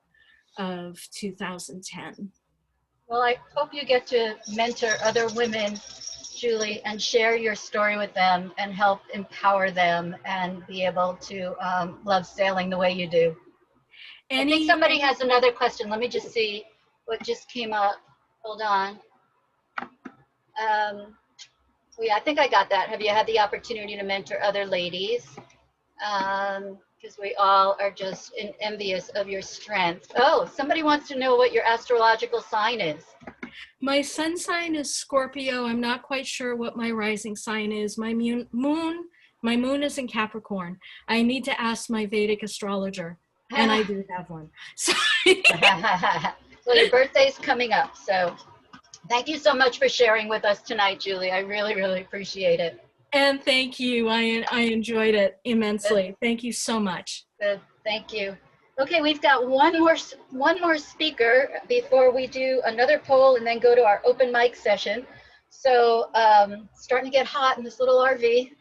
of 2010. Well, I hope you get to mentor other women, Julie, and share your story with them and help empower them and be able to love sailing the way you do. I think somebody has another question. Let me just see what just came up. Hold on. Well, yeah, I think I got that. Have you had the opportunity to mentor other ladies? Because we all are just envious of your strength. Oh, somebody wants to know what your astrological sign is. My sun sign is Scorpio. I'm not quite sure what my rising sign is. My moon is in Capricorn. I need to ask my Vedic astrologer, and I do have one. Well, your birthday's coming up, so thank you so much for sharing with us tonight, Julie. I really, really appreciate it. And thank you. I enjoyed it immensely. Good. Thank you so much. Good. Thank you. Okay, we've got one more speaker before we do another poll and then go to our open mic session. So starting to get hot in this little RV.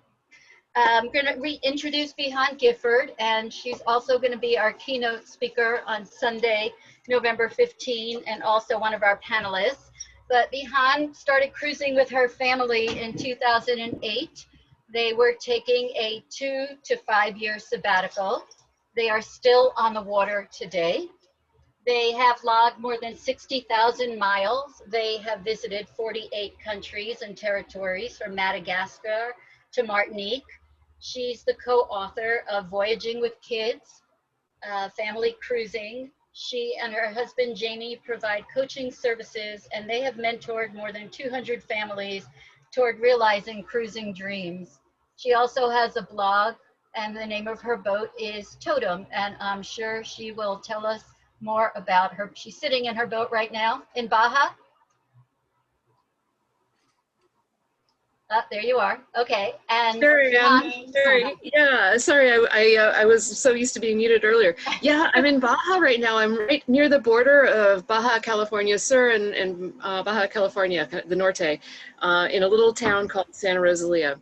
I'm going to reintroduce Behan Gifford, and she's also going to be our keynote speaker on Sunday, November 15, and also one of our panelists. But Behan started cruising with her family in 2008. They were taking a 2 to 5 year sabbatical. They are still on the water today. They have logged more than 60,000 miles. They have visited 48 countries and territories from Madagascar to Martinique. She's the co-author of Voyaging with Kids, Family Cruising. She and her husband Jamie provide coaching services, and they have mentored more than 200 families toward realizing cruising dreams. She also has a blog, and the name of her boat is Totem, and I'm sure she will tell us more about her. She's sitting in her boat right now in Baja. There you are. Okay. And There I am. Behan, Sorry. Yeah, sorry. I was so used to being muted earlier. Yeah, I'm in Baja right now. I'm right near the border of Baja California Sur and Baja California, the Norte, in a little town called Santa Rosalia.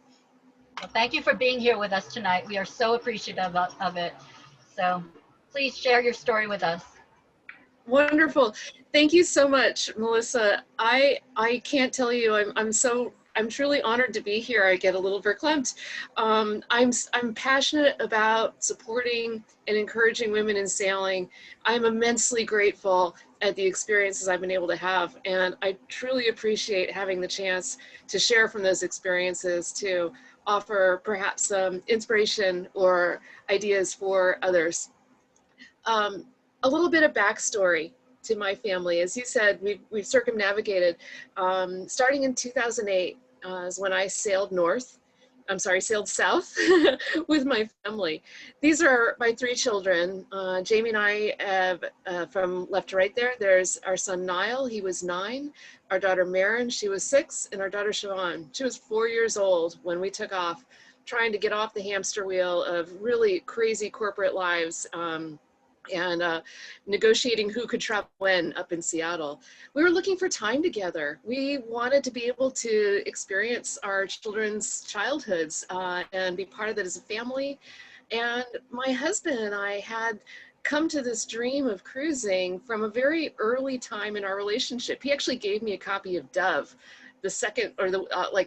well, thank you for being here with us tonight. We are so appreciative of it. So please share your story with us. Wonderful. Thank you so much, Melissa. I can't tell you, I'm truly honored to be here. I get a little verklempt. I'm passionate about supporting and encouraging women in sailing. I'm immensely grateful at the experiences I've been able to have, and I truly appreciate having the chance to share from those experiences to offer perhaps some inspiration or ideas for others. A little bit of backstory to my family. As you said, we've circumnavigated. Starting in 2008 is when I sailed sailed south with my family. These are my three children. Jamie and I have, from left to right there's our son Niall, he was 9, our daughter Marin, she was 6, and our daughter Siobhan, she was 4 years old when we took off, trying to get off the hamster wheel of really crazy corporate lives. And negotiating who could travel when up in Seattle. We were looking for time together. We wanted to be able to experience our children's childhoods and be part of it as a family. And my husband and I had come to this dream of cruising from a very early time in our relationship. He actually gave me a copy of Dove, the second, or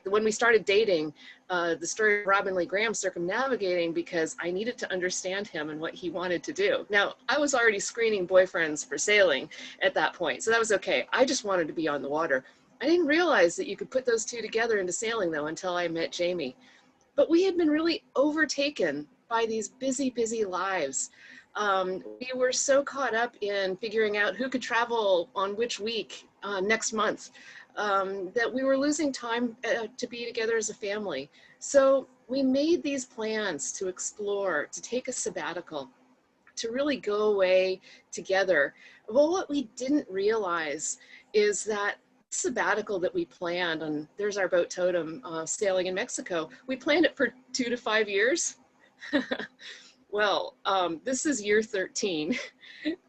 when we started dating, the story of Robin Lee Graham circumnavigating, because I needed to understand him and what he wanted to do. Now, I was already screening boyfriends for sailing at that point, so that was okay. I just wanted to be on the water. I didn't realize that you could put those two together into sailing, though, until I met Jamie. But we had been really overtaken by these busy, busy lives. We were so caught up in figuring out who could travel on which week next month, that we were losing time to be together as a family. So we made these plans to explore, to take a sabbatical, to really go away together. Well, what we didn't realize is that sabbatical that we planned, and there's our boat Totem sailing in Mexico, we planned it for 2 to 5 years. Well, this is year 13.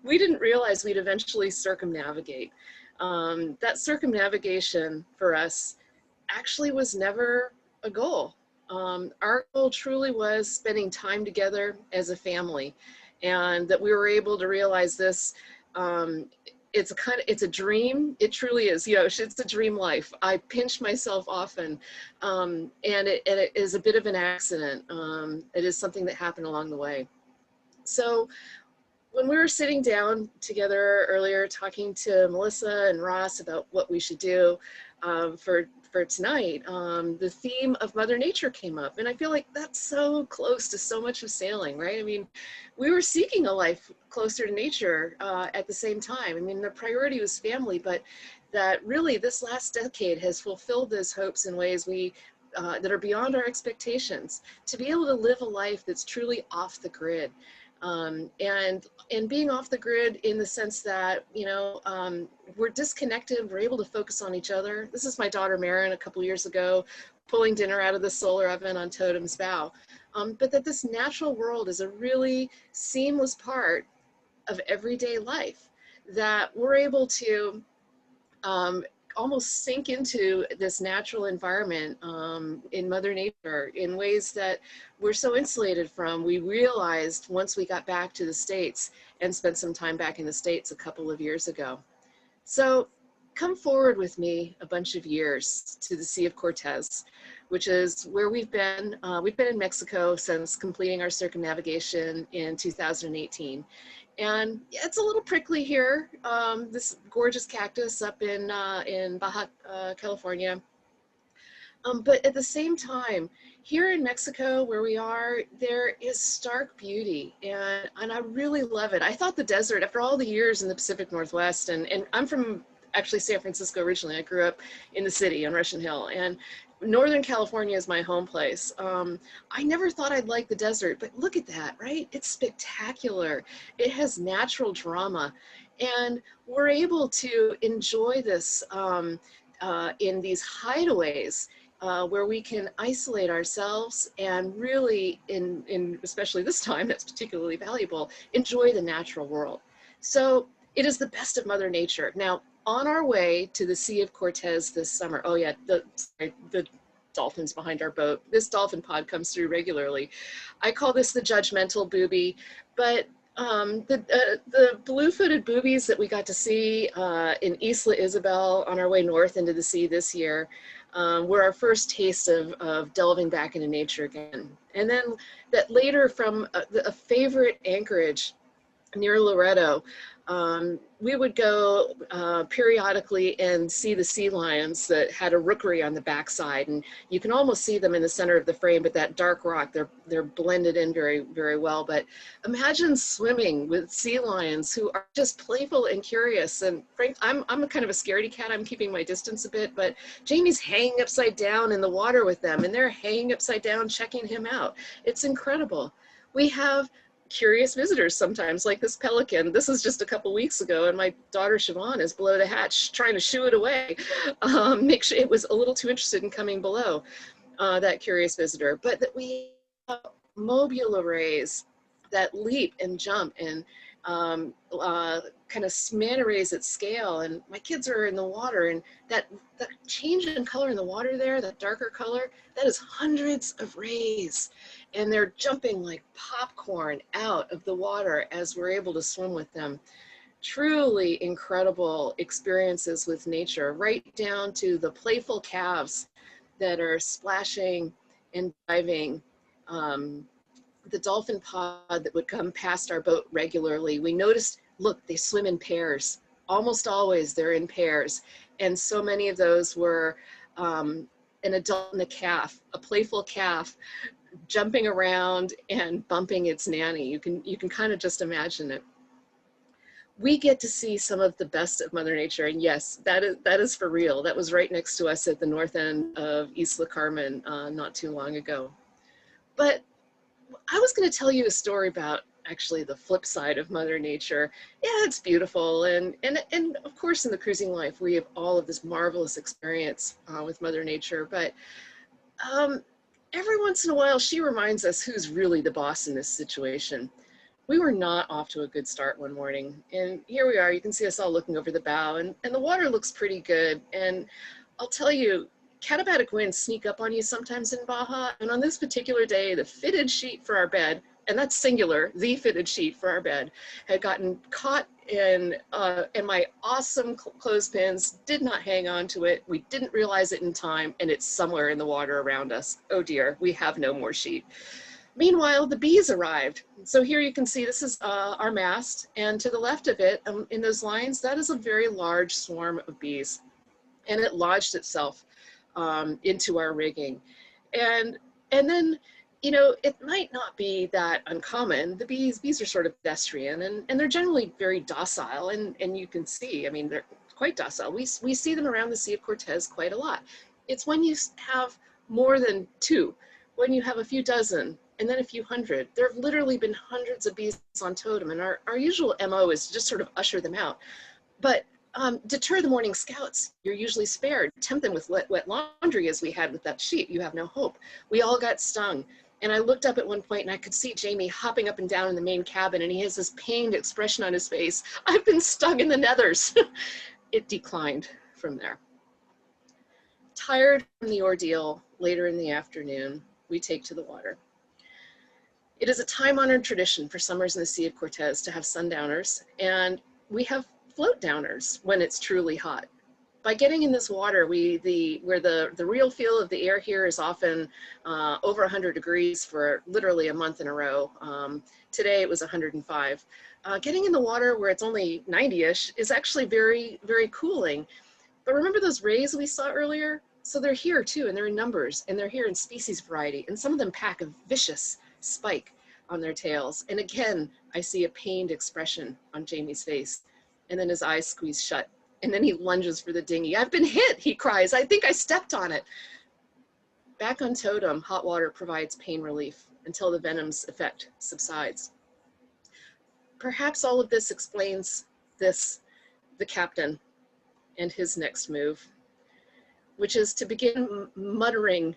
We didn't realize we'd eventually circumnavigate. That circumnavigation for us actually was never a goal. Our goal truly was spending time together as a family, and that we were able to realize this. It's a dream. It truly is, Yosh, it's a dream life. I pinch myself often, and it is a bit of an accident. It is something that happened along the way. So when we were sitting down together earlier, talking to Melissa and Ross about what we should do for tonight, the theme of Mother Nature came up. And I feel like that's so close to so much of sailing, right? I mean, we were seeking a life closer to nature at the same time. I mean, the priority was family, but that really this last decade has fulfilled those hopes in ways that are beyond our expectations, to be able to live a life that's truly off the grid. And being off the grid in the sense that, we're disconnected, we're able to focus on each other. This is my daughter Marin a couple years ago, pulling dinner out of the solar oven on Totem's bow. But that this natural world is a really seamless part of everyday life, that we're able to almost sink into this natural environment in Mother Nature in ways that we're so insulated from. We realized once we got back to the States and spent some time back in the States a couple of years ago. So come forward with me a bunch of years to the Sea of Cortez, which is where we've been. We've been in Mexico since completing our circumnavigation in 2018. And yeah, it's a little prickly here. This gorgeous cactus up in Baja, California. But at the same time, here in Mexico, where we are, there is stark beauty, and I really love it. I thought the desert, after all the years in the Pacific Northwest, and I'm from actually San Francisco originally. I grew up in the city on Russian Hill, and Northern California is my home place. I never thought I'd like the desert, but look at that, right? It's spectacular. It has natural drama, and we're able to enjoy this in these hideaways where we can isolate ourselves and really, in especially this time, that's particularly valuable, enjoy the natural world. So it is the best of Mother Nature. Now, on our way to the Sea of Cortez this summer, oh yeah, the dolphins behind our boat. This dolphin pod comes through regularly. I call this the judgmental booby, but the blue-footed boobies that we got to see in Isla Isabel on our way north into the sea this year were our first taste of delving back into nature again. And then that later from a favorite anchorage near Loreto, we would go periodically and see the sea lions that had a rookery on the backside, and you can almost see them in the center of the frame, but that dark rock, they're blended in very, very well. But imagine swimming with sea lions who are just playful and curious. And Frank, I'm a kind of a scaredy cat. I'm keeping my distance a bit, but Jamie's hanging upside down in the water with them, and they're hanging upside down checking him out. It's incredible. We have curious visitors sometimes, like this pelican. This was just a couple weeks ago, and my daughter Siobhan is below the hatch trying to shoo it away. Make sure it was a little too interested in coming below, that curious visitor. But that we have mobula rays that leap and jump and kind of manta rays at scale. And my kids are in the water, and that change in color in the water there, that darker color, that is hundreds of rays. And they're jumping like popcorn out of the water as we're able to swim with them. Truly incredible experiences with nature, right down to the playful calves that are splashing and diving. The dolphin pod that would come past our boat regularly, we noticed, look, they swim in pairs. Almost always they're in pairs. And so many of those were an adult and a calf, a playful calf, jumping around and bumping its nanny. You can kind of just imagine it. We get to see some of the best of Mother Nature, and yes, that is for real. That was right next to us at the north end of Isla Carmen not too long ago. But I was going to tell you a story about actually the flip side of Mother Nature. Yeah, it's beautiful, and of course in the cruising life we have all of this marvelous experience with Mother Nature, but every once in a while, she reminds us who's really the boss in this situation. We were not off to a good start one morning, and here we are. You can see us all looking over the bow, and the water looks pretty good. And I'll tell you, katabatic winds sneak up on you sometimes in Baja, and on this particular day, the fitted sheet for our bed, and that's singular, the fitted sheet for our bed, had gotten caught in my awesome clothespins, did not hang on to it. We didn't realize it in time, and it's somewhere in the water around us. Oh dear, we have no more sheet. Meanwhile, the bees arrived. So here you can see this is our mast, and to the left of it, in those lines, that is a very large swarm of bees, and it lodged itself into our rigging. And then, you know, it might not be that uncommon. The bees are sort of pedestrian, and they're generally very docile, and you can see, I mean, they're quite docile. We see them around the Sea of Cortez quite a lot. It's when you have more than two, when you have a few dozen, and then a few hundred. There have literally been hundreds of bees on totem, and our usual MO is to just sort of usher them out. But deter the morning scouts. You're usually spared. Tempt them with wet laundry, as we had with that sheet. You have no hope. We all got stung. And I looked up at one point and I could see Jamie hopping up and down in the main cabin, and he has this pained expression on his face. I've been stung in the nethers. It declined from there. Tired from the ordeal, later in the afternoon, we take to the water. It is a time-honored tradition for summers in the Sea of Cortez to have sundowners, and we have float downers when it's truly hot. By getting in this water, where the real feel of the air here is often over 100 degrees for literally a month in a row. Today it was 105. getting in the water where it's only 90-ish is actually very, very cooling. But remember those rays we saw earlier? So they're here too, and they're in numbers, and they're here in species variety, and some of them pack a vicious spike on their tails. And again, I see a pained expression on Jamie's face, and then his eyes squeeze shut, and then he lunges for the dinghy. "I've been hit," he cries. "I think I stepped on it." Back on Totem, hot water provides pain relief until the venom's effect subsides. Perhaps all of this explains the captain and his next move, which is to begin muttering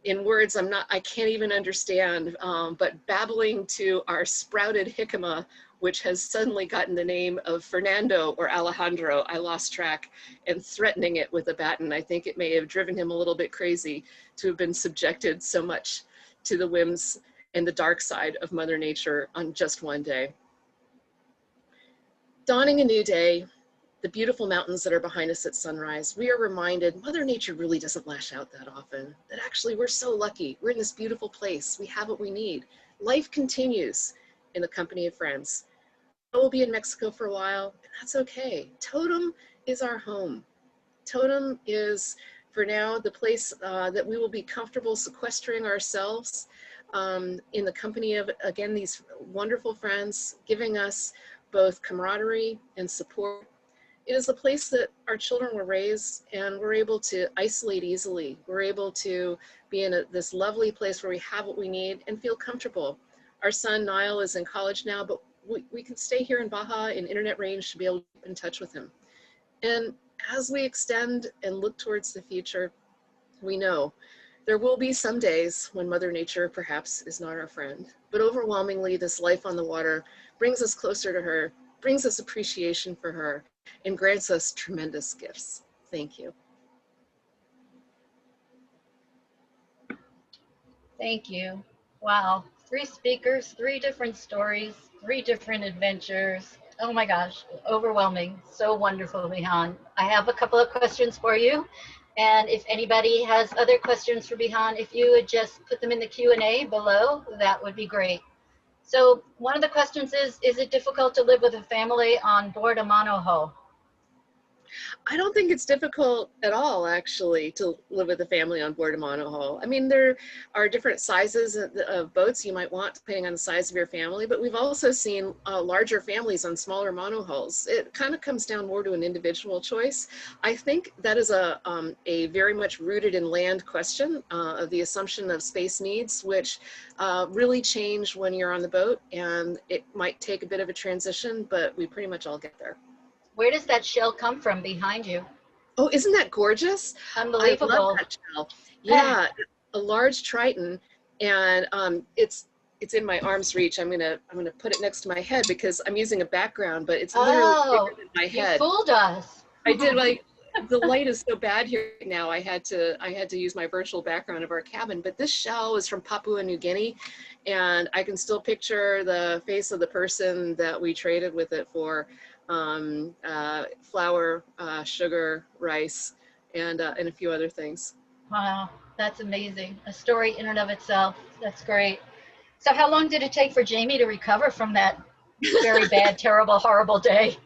in words I can't even understand, but babbling to our sprouted jicama, which has suddenly gotten the name of Fernando or Alejandro, I lost track, and threatening it with a baton. I think it may have driven him a little bit crazy to have been subjected so much to the whims and the dark side of Mother Nature on just one day. Dawning a new day, the beautiful mountains that are behind us at sunrise, we are reminded Mother Nature really doesn't lash out that often, that actually we're so lucky. We're in this beautiful place. We have what we need. Life continues in the company of friends. We'll be in Mexico for a while, and that's okay. Totem is our home. Totem is, for now, the place that we will be comfortable sequestering ourselves in the company of, again, these wonderful friends, giving us both camaraderie and support. It is the place that our children were raised, and we're able to isolate easily. We're able to be in this lovely place where we have what we need and feel comfortable. Our son Niall is in college now, but we can stay here in Baja in internet range to be able to keep in touch with him. And as we extend and look towards the future, we know there will be some days when Mother Nature perhaps is not our friend, but overwhelmingly this life on the water brings us closer to her, brings us appreciation for her, and grants us tremendous gifts. Thank you. Thank you. Wow. 3 speakers, 3 different stories, 3 different adventures. Oh my gosh, overwhelming. So wonderful, Behan. I have a couple of questions for you. And if anybody has other questions for Behan, if you would just put them in the Q&A below, that would be great. So one of the questions is it difficult to live with a family on board a monohull? I don't think it's difficult at all, actually, to live with a family on board a monohull. I mean, there are different sizes of boats you might want depending on the size of your family, but we've also seen larger families on smaller monohulls. It kind of comes down more to an individual choice. I think that is a very much rooted in land question of the assumption of space needs, which really change when you're on the boat, and it might take a bit of a transition, but we pretty much all get there. Where does that shell come from behind you? Oh, isn't that gorgeous? Unbelievable. I love that shell. Yeah, a large triton, and it's in my arm's reach. I'm gonna put it next to my head because I'm using a background, but it's literally bigger than my head. You fooled us. I did. Like, the light is so bad here now. I had to use my virtual background of our cabin. But this shell is from Papua New Guinea, and I can still picture the face of the person that we traded with it for. Flour, sugar, rice, and a few other things. Wow, that's amazing. A story in and of itself. That's great. So how long did it take for Jamie to recover from that very bad, terrible, horrible day?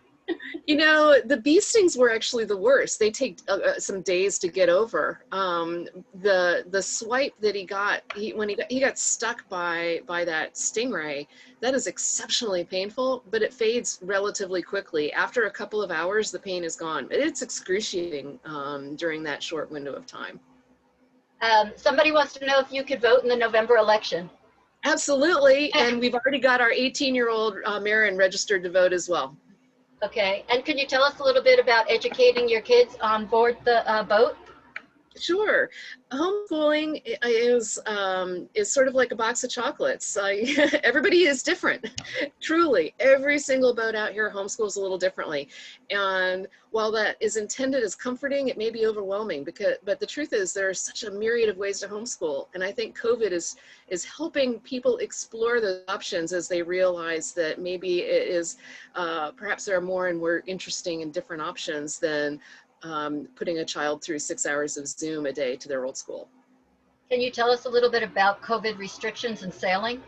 You know, the bee stings were actually the worst. They take some days to get over. The swipe that he got, when he got stuck by that stingray, that is exceptionally painful, but it fades relatively quickly. After a couple of hours, the pain is gone. It's excruciating during that short window of time. Somebody wants to know if you could vote in the November election. Absolutely, and we've already got our 18-year-old Marin registered to vote as well. Okay, and can you tell us a little bit about educating your kids on board the boat? Sure. Homeschooling is sort of like a box of chocolates. Everybody is different. Truly, every single boat out here homeschools a little differently. And while that is intended as comforting, it may be overwhelming. But the truth is, there are such a myriad of ways to homeschool. And I think COVID is helping people explore the options as they realize that maybe it is, perhaps there are more and more interesting and different options than putting a child through 6 hours of Zoom a day to their old school. Can you tell us a little bit about COVID restrictions and sailing?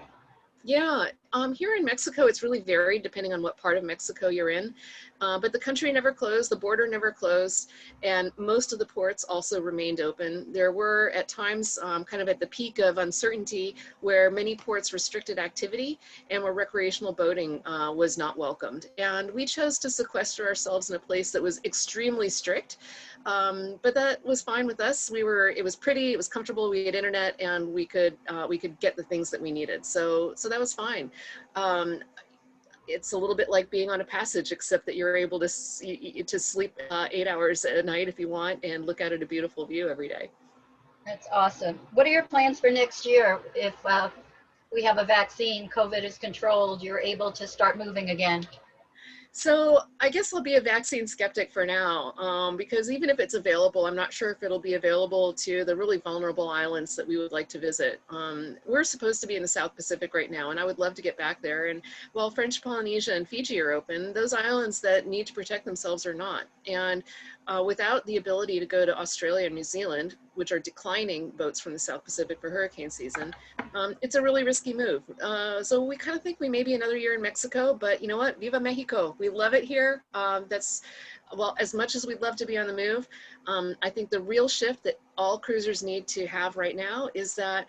Yeah, Here in Mexico, it's really varied depending on what part of Mexico you're in. But the country never closed, the border never closed, and most of the ports also remained open. There were at times, kind of at the peak of uncertainty, where many ports restricted activity and where recreational boating was not welcomed. And we chose to sequester ourselves in a place that was extremely strict. But that was fine with us. It was pretty, it was comfortable, we had internet, and we could get the things that we needed. So that was fine. It's a little bit like being on a passage, except that you're able to sleep 8 hours a night if you want and look out at a beautiful view every day. That's awesome. What are your plans for next year? If we have a vaccine, COVID is controlled, you're able to start moving again. So I guess I'll be a vaccine skeptic for now, because even if it's available, I'm not sure if it'll be available to the really vulnerable islands that we would like to visit. We're supposed to be in the South Pacific right now, and I would love to get back there. And while French Polynesia and Fiji are open, those islands that need to protect themselves are not. And without the ability to go to Australia and New Zealand, which are declining boats from the South Pacific for hurricane season, it's a really risky move. So we kind of think we may be another year in Mexico, but you know what? Viva Mexico. We love it here. Well, as much as we'd love to be on the move, I think the real shift that all cruisers need to have right now is that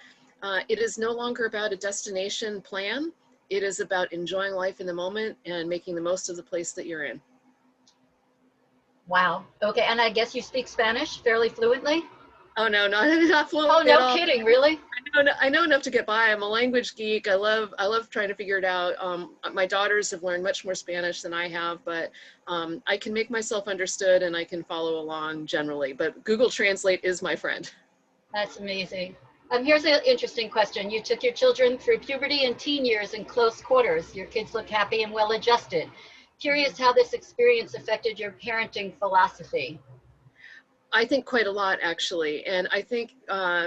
it is no longer about a destination plan. It is about enjoying life in the moment and making the most of the place that you're in. Wow. Okay, and I guess you speak Spanish fairly fluently? Oh no, not fluent Oh, at no all. kidding, really? I know enough to get by. I'm a language geek. I love trying to figure it out. My daughters have learned much more Spanish than I have, but I can make myself understood and I can follow along generally. But Google Translate is my friend. That's amazing. Here's an interesting question. You took your children through puberty and teen years in close quarters. Your kids look happy and well adjusted. Curious how this experience affected your parenting philosophy. I think quite a lot, actually. And I think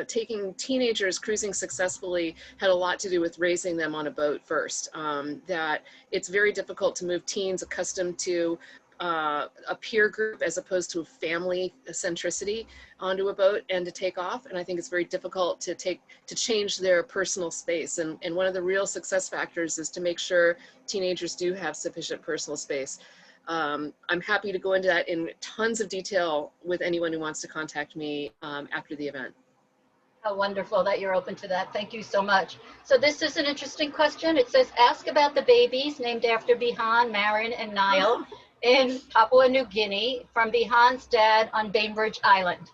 taking teenagers cruising successfully had a lot to do with raising them on a boat first. That it's very difficult to move teens accustomed to a peer group as opposed to a family centricity onto a boat and to take off. And I think it's very difficult to change their personal space. And one of the real success factors is to make sure teenagers do have sufficient personal space. I'm happy to go into that in tons of detail with anyone who wants to contact me after the event. How wonderful that you're open to that. Thank you so much. So this is an interesting question. It says, ask about the babies named after Behan, Marin, and Niall in Papua New Guinea from Behan's dad on Bainbridge Island.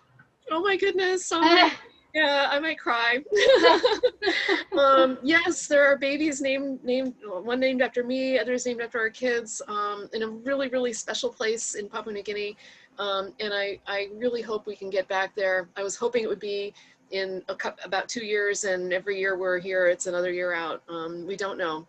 Oh my goodness. Yeah, I might cry. Yes, there are babies named one named after me, others named after our kids, in a really, really special place in Papua New Guinea. And I really hope we can get back there. I was hoping it would be in about 2 years, and every year we're here, it's another year out. We don't know.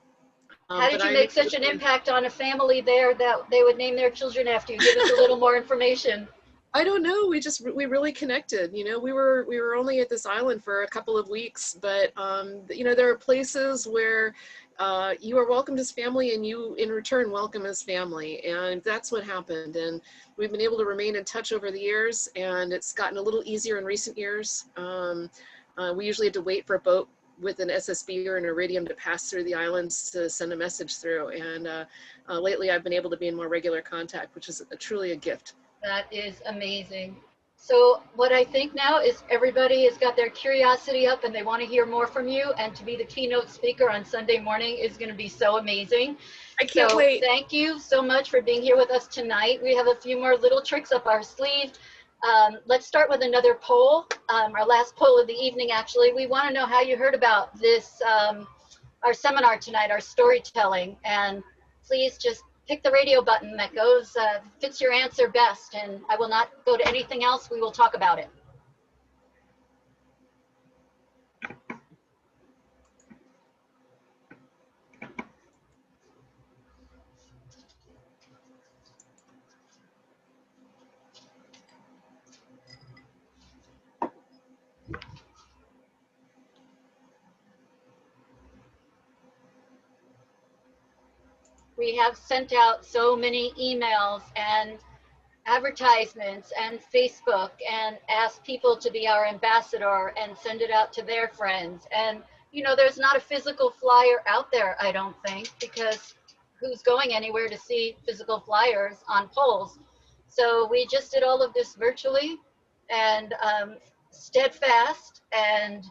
How did you make such an impact on a family there that they would name their children after you? Give us a little more information. I don't know. We really connected. You know, we were only at this island for a couple of weeks, but you know, there are places where you are welcomed as family, and you in return welcome as family, and that's what happened. And we've been able to remain in touch over the years, and it's gotten a little easier in recent years. We usually had to wait for a boat with an SSB or an iridium to pass through the islands to send a message through. And lately I've been able to be in more regular contact, which is truly a gift. That is amazing. So what I think now is everybody has got their curiosity up and they want to hear more from you, and to be the keynote speaker on Sunday morning is going to be so amazing. I can't wait. Thank you so much for being here with us tonight. We have a few more little tricks up our sleeve. Let's start with another poll, our last poll of the evening actually. We want to know how you heard about this, our seminar tonight, our storytelling, and please just pick the radio button that goes, fits your answer best, and I will not go to anything else. We will talk about it. We have sent out so many emails and advertisements and Facebook and asked people to be our ambassador and send it out to their friends. And there's not a physical flyer out there, I don't think, because who's going anywhere to see physical flyers on poles? So we just did all of this virtually, and steadfast, and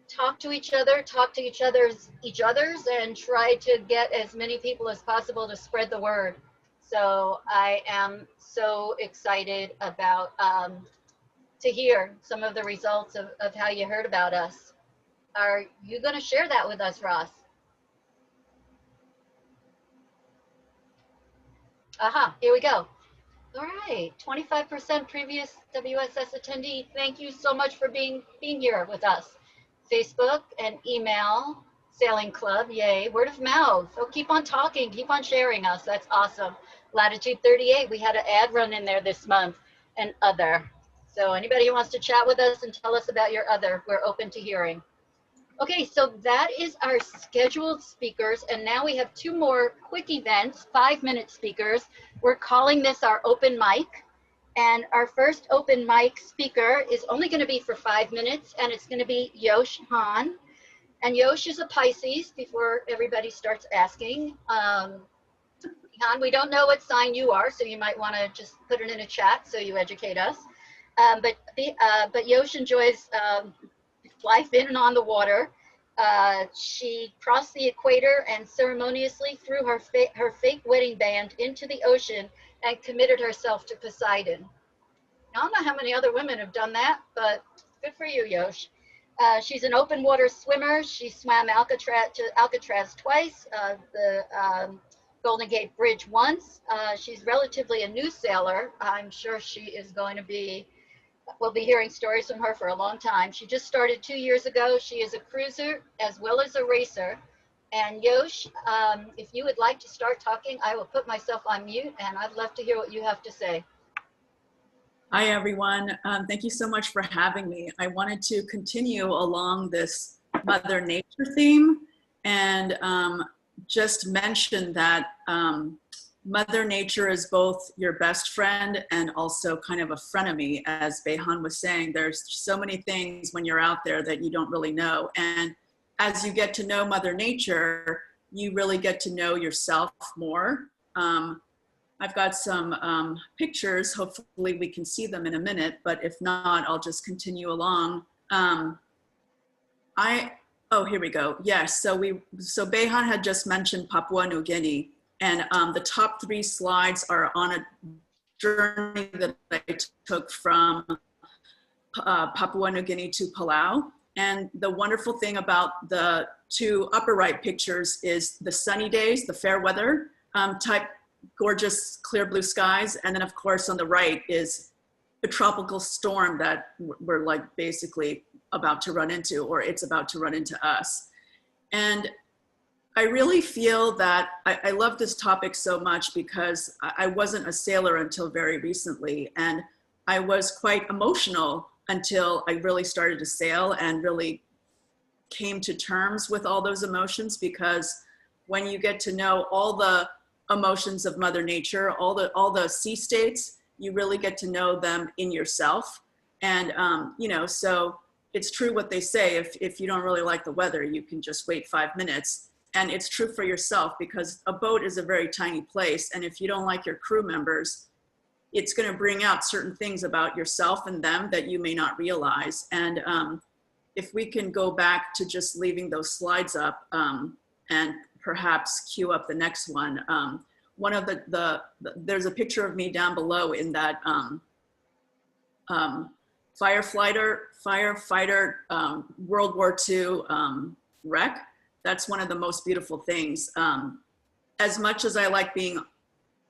talk to each other's, and try to get as many people as possible to spread the word. So I am so excited about to hear some of the results of how you heard about us. Are you going to share that with us, Ross? Aha, here we go. All right, 25% previous WSS attendee. Thank you so much for being here with us. Facebook and email, Sailing Club, yay. Word of mouth. Oh, keep on talking, keep on sharing us. That's awesome. Latitude 38, we had an ad run in there this month, and other. So anybody who wants to chat with us and tell us about your other, we're open to hearing. Okay, so that is our scheduled speakers, and now we have 2 more quick events, 5-minute speakers. We're calling this our open mic, and our first open mic speaker is only going to be for 5 minutes, and it's going to be Yosh Han. And Yosh is a Pisces, before everybody starts asking. Han, we don't know what sign you are, so you might want to just put it in a chat so you educate us. But Yosh enjoys life in and on the water. She crossed the equator and ceremoniously threw her fake wedding band into the ocean and committed herself to Poseidon. I don't know how many other women have done that, but good for you, Yosh. She's an open water swimmer. She swam Alcatraz twice, the Golden Gate Bridge once. She's relatively a new sailor. I'm sure she is going to be, we'll be hearing stories from her for a long time. She just started 2 years ago. She is a cruiser as well as a racer. And Yosh, if you would like to start talking, I will put myself on mute, and I'd love to hear what you have to say. Hi, everyone. Thank you so much for having me. I wanted to continue along this Mother Nature theme and just mention that Mother Nature is both your best friend and also kind of a frenemy. As Behan was saying, there's so many things when you're out there that you don't really know. And as you get to know Mother Nature, you really get to know yourself more. I've got some pictures. Hopefully we can see them in a minute, but if not, I'll just continue along. Oh, here we go. Yes, so Behan had just mentioned Papua New Guinea, and the top 3 slides are on a journey that I took from Papua New Guinea to Palau. And the wonderful thing about the 2 upper right pictures is the sunny days, the fair weather type, gorgeous clear blue skies. And then of course on the right is a tropical storm that we're like basically about to run into, or it's about to run into us. And I really feel that I love this topic so much because I wasn't a sailor until very recently, and I was quite emotional until I really started to sail and really came to terms with all those emotions, because when you get to know all the emotions of Mother Nature, all the sea states, you really get to know them in yourself. And so it's true what they say, if you don't really like the weather, you can just wait 5 minutes. And it's true for yourself, because a boat is a very tiny place, and if you don't like your crew members, it's going to bring out certain things about yourself and them that you may not realize. And if we can go back to just leaving those slides up and perhaps cue up the next one. One of there's a picture of me down below in that firefighter World War II wreck. That's one of the most beautiful things. As much as I like being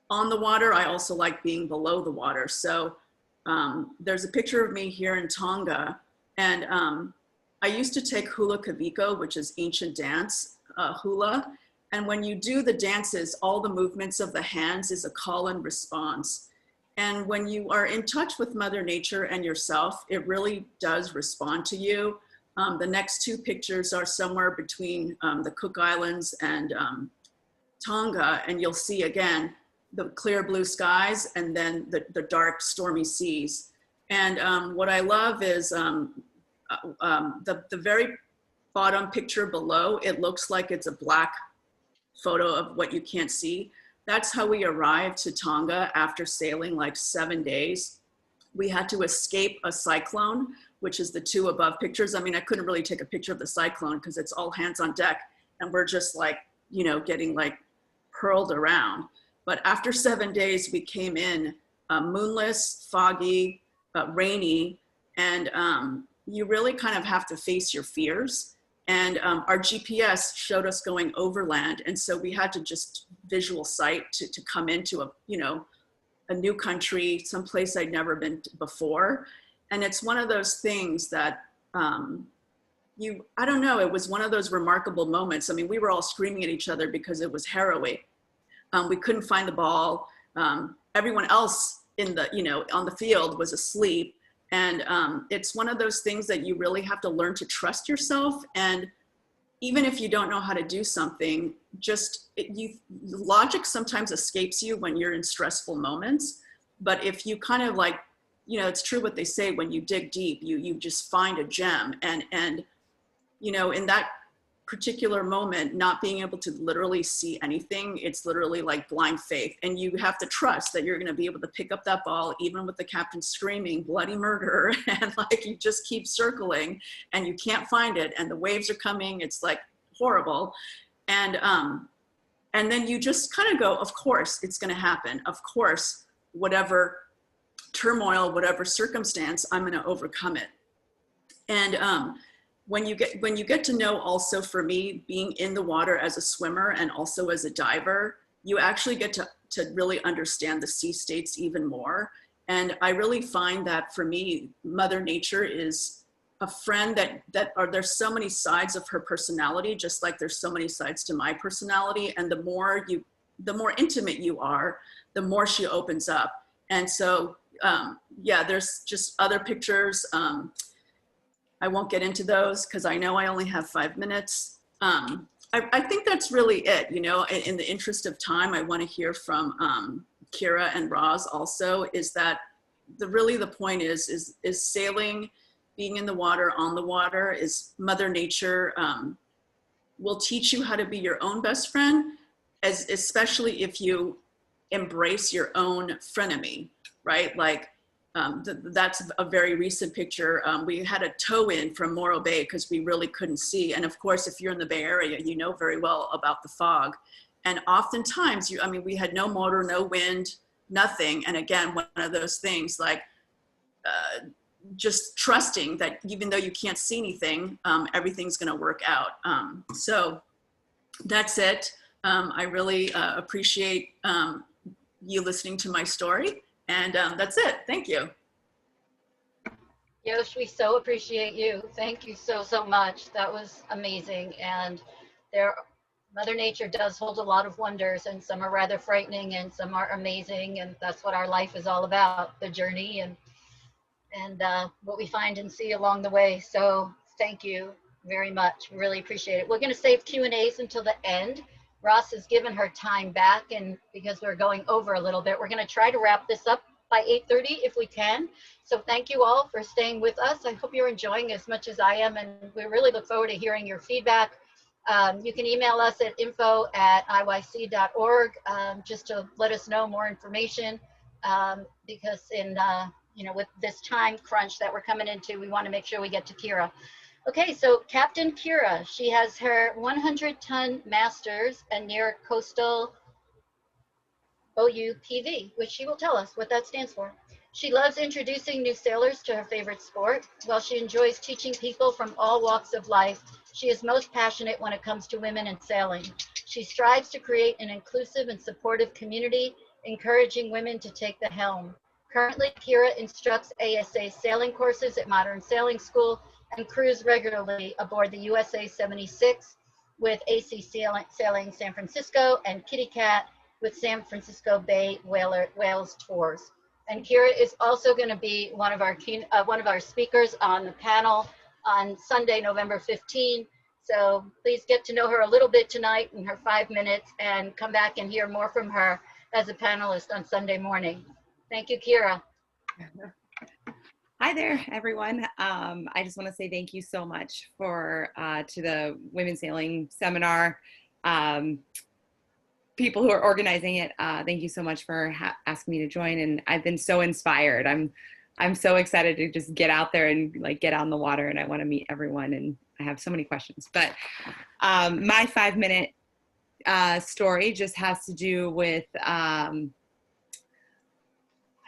on the water, I also like being below the water. So there's a picture of me here in Tonga, and I used to take hula kaviko, which is ancient dance, hula. And when you do the dances, all the movements of the hands is a call and response. And when you are in touch with Mother Nature and yourself, it really does respond to you. The next 2 pictures are somewhere between the Cook Islands and Tonga, and you'll see again the clear blue skies and then the dark stormy seas. And what I love is the very bottom picture below, it looks like it's a black photo of what you can't see. That's how we arrived to Tonga after sailing like 7 days. We had to escape a cyclone, which is the two above pictures. I mean, I couldn't really take a picture of the cyclone because it's all hands on deck and we're just like, you know, getting like hurled around. But after 7 days, we came in moonless, foggy, rainy, and you really kind of have to face your fears. And our GPS showed us going overland. And so we had to just visual sight to come into a, you know, a new country, someplace I'd never been before. And it's one of those things that I don't know, it was one of those remarkable moments. I mean, we were all screaming at each other because it was harrowing. We couldn't find the ball. Everyone else in the, you know, on the field was asleep. And it's one of those things that you really have to learn to trust yourself. And even if you don't know how to do something, just logic sometimes escapes you when you're in stressful moments. But if you kind of like, you know, it's true what they say, when you dig deep, you just find a gem. And you know, in that particular moment, not being able to literally see anything, it's literally like blind faith. And you have to trust that you're going to be able to pick up that ball, even with the captain screaming bloody murder. And like, you just keep circling and you can't find it. And the waves are coming. It's like horrible. And then you just kind of go, of course it's going to happen. Of course, whatever turmoil, whatever circumstance, I'm going to overcome it. And when you get to know, also for me, being in the water as a swimmer and also as a diver, you actually get to really understand the sea states even more. And I really find that for me, Mother Nature is a friend there's so many sides of her personality, just like there's so many sides to my personality. And the more intimate you are, the more she opens up. And so, yeah, there's just other pictures. I won't get into those because I know I only have 5 minutes. I think that's really it. You know, in the interest of time, I want to hear from Kira and Roz also, is that the point is sailing, being in the water, on the water, is Mother Nature will teach you how to be your own best friend, especially if you embrace your own frenemy, right? Like, that's a very recent picture. We had a tow in from Morro Bay because we really couldn't see. And of course, if you're in the Bay Area, you know very well about the fog. And oftentimes, we had no motor, no wind, nothing. And again, one of those things like just trusting that even though you can't see anything, everything's gonna work out. So that's it. I really appreciate you listening to my story. And that's it. Thank you. Yosh, we so appreciate you. Thank you so, so much. That was amazing. And Mother Nature does hold a lot of wonders, and some are rather frightening and some are amazing. And that's what our life is all about, the journey and what we find and see along the way. So thank you very much. We really appreciate it. We're going to save Q&As until the end. Ross has given her time back, and because we're going over a little bit, we're going to try to wrap this up by 8:30 if we can. So thank you all for staying with us. I hope you're enjoying as much as I am, and we really look forward to hearing your feedback. You can email us at info@iyc.org just to let us know more information, because with this time crunch that we're coming into, we want to make sure we get to Kira. Okay, so Captain Kira, she has her 100-ton masters and near coastal OUPV, which she will tell us what that stands for. She loves introducing new sailors to her favorite sport. While she enjoys teaching people from all walks of life, she is most passionate when it comes to women in sailing. She strives to create an inclusive and supportive community, encouraging women to take the helm. Currently, Kira instructs ASA sailing courses at Modern Sailing School and crews regularly aboard the USA 76 with AC Sailing San Francisco and Kitty Cat with San Francisco Bay Whales tours. And Kira is also going to be one of our speakers on the panel on Sunday, November 15. So please get to know her a little bit tonight in her 5 minutes and come back and hear more from her as a panelist on Sunday morning. Thank you, Kira. Hi there, everyone. I just want to say thank you so much for to the Women Sailing Seminar, people who are organizing it. Thank you so much for asking me to join, and I've been so inspired. I'm so excited to just get out there and like get on the water, and I want to meet everyone, and I have so many questions. But my 5-minute story just has to do with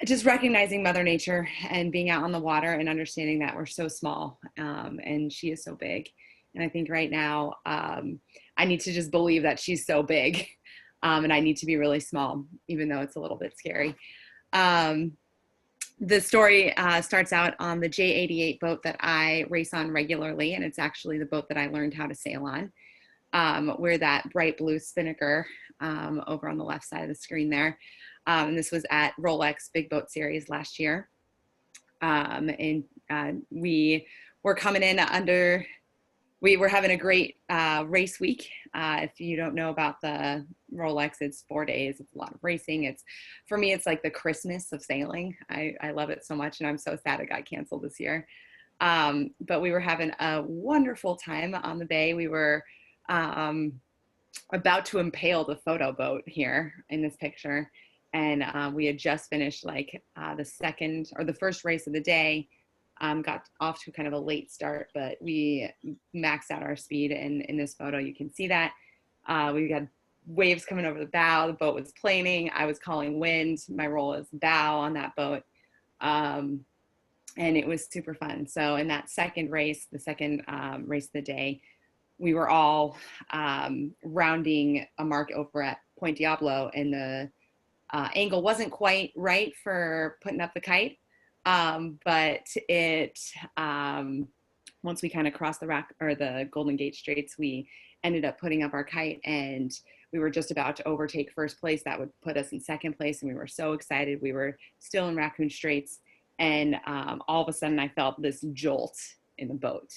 just recognizing Mother Nature and being out on the water and understanding that we're so small and she is so big. And I think right now I need to just believe that she's so big and I need to be really small, even though it's a little bit scary. The story starts out on the J88 boat that I race on regularly, and it's actually the boat that I learned how to sail on. We're that bright blue spinnaker over on the left side of the screen there. And this was at Rolex Big Boat Series last year. And we were coming in we were having a great race week. If you don't know about the Rolex, it's 4 days. It's a lot of racing. For me, it's like the Christmas of sailing. I love it so much, and I'm so sad it got canceled this year. But we were having a wonderful time on the bay. We were about to impale the photo boat here in this picture. And we had just finished like the first race of the day, got off to kind of a late start, but we maxed out our speed. And in this photo, you can see that we had waves coming over the bow. The boat was planing. I was calling wind. My role is bow on that boat. And it was super fun. So in that second race, the second race of the day, we were all rounding a mark over at Point Diablo, and the angle wasn't quite right for putting up the kite, but it once we kind of crossed the Golden Gate Straits, we ended up putting up our kite, and we were just about to overtake first place. That would put us in second place, and we were so excited. We were still in Raccoon Straits, and all of a sudden I felt this jolt in the boat,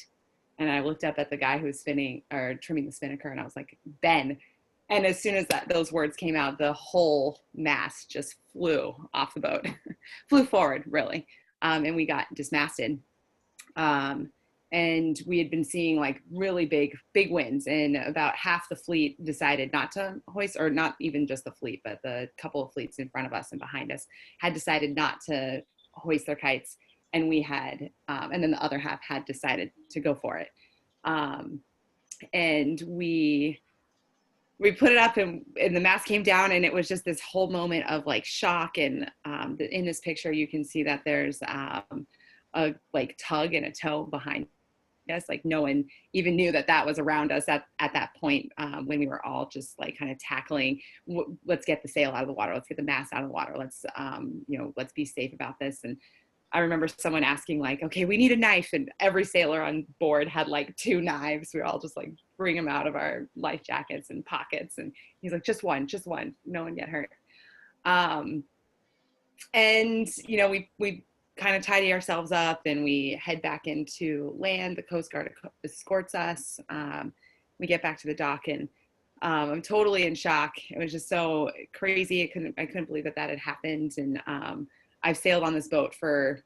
and I looked up at the guy who was trimming the spinnaker, and I was like, Ben. And as soon as those words came out, the whole mast just flew off the boat, flew forward, really. And we got dismasted. And we had been seeing like really big winds, and about half the fleet decided not to hoist, or not even just the fleet, but the couple of fleets in front of us and behind us had decided not to hoist their kites. And we had, and then the other half had decided to go for it. And we put it up, and the mast came down, and it was just this whole moment of like shock. And in this picture, you can see that there's a like tug and a tow behind us. Like no one even knew that was around us at that point, when we were all just like kind of tackling, let's get the sail out of the water, let's get the mast out of the water, let's let's be safe about this. And I remember someone asking like, okay, we need a knife. And every sailor on board had like 2 knives. We were all just like bring them out of our life jackets and pockets. And he's like, just one, no one get hurt. And, we kind of tidy ourselves up, and we head back into land. The Coast Guard escorts us. We get back to the dock, and I'm totally in shock. It was just so crazy. I couldn't believe that had happened. And I've sailed on this boat for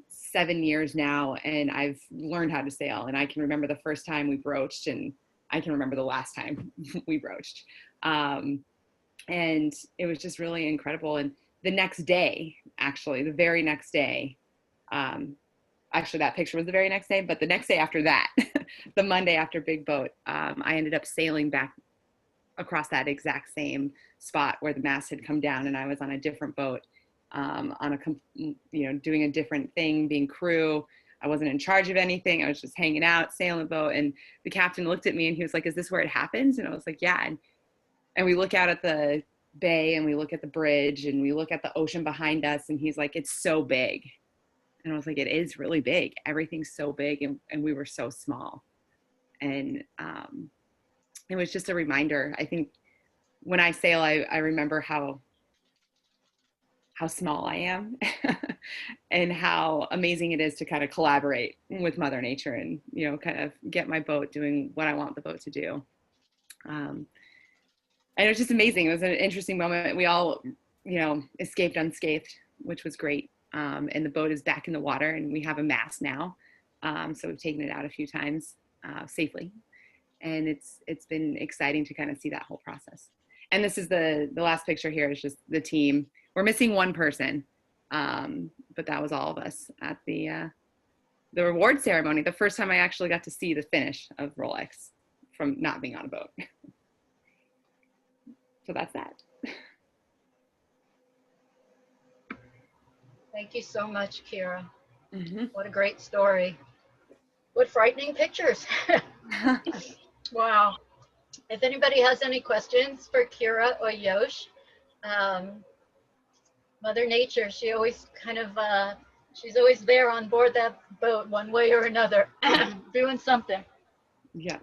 7 years now, and I've learned how to sail, and I can remember the first time we broached, and I can remember the last time we broached. And it was just really incredible. And the next day, actually, the very next day, actually that picture was the very next day, but the next day after that, the Monday after Big Boat, I ended up sailing back across that exact same spot where the mast had come down, and I was on a different boat. Doing a different thing, being crew. I wasn't in charge of anything. I was just hanging out, sailing the boat. And the captain looked at me, and he was like, is this where it happens? And I was like, yeah. And we look out at the bay, and we look at the bridge, and we look at the ocean behind us. And he's like, it's so big. And I was like, it is really big. Everything's so big. And we were so small. And it was just a reminder. I think when I sail, I remember how small I am and how amazing it is to kind of collaborate with Mother Nature and, kind of get my boat doing what I want the boat to do. And it was just amazing. It was an interesting moment. We all, escaped unscathed, which was great. and the boat is back in the water, and we have a mast now. So we've taken it out a few times safely, and it's been exciting to kind of see that whole process. And this is the last picture here is just the team. We're missing one person, but that was all of us at the reward ceremony. The first time I actually got to see the finish of Rolex from not being on a boat. So that's that. Thank you so much, Kira. Mm-hmm. What a great story. What frightening pictures. Wow. If anybody has any questions for Kira or Yosh, Mother Nature, she always kind of, she's always there on board that boat one way or another, doing something. Yeah.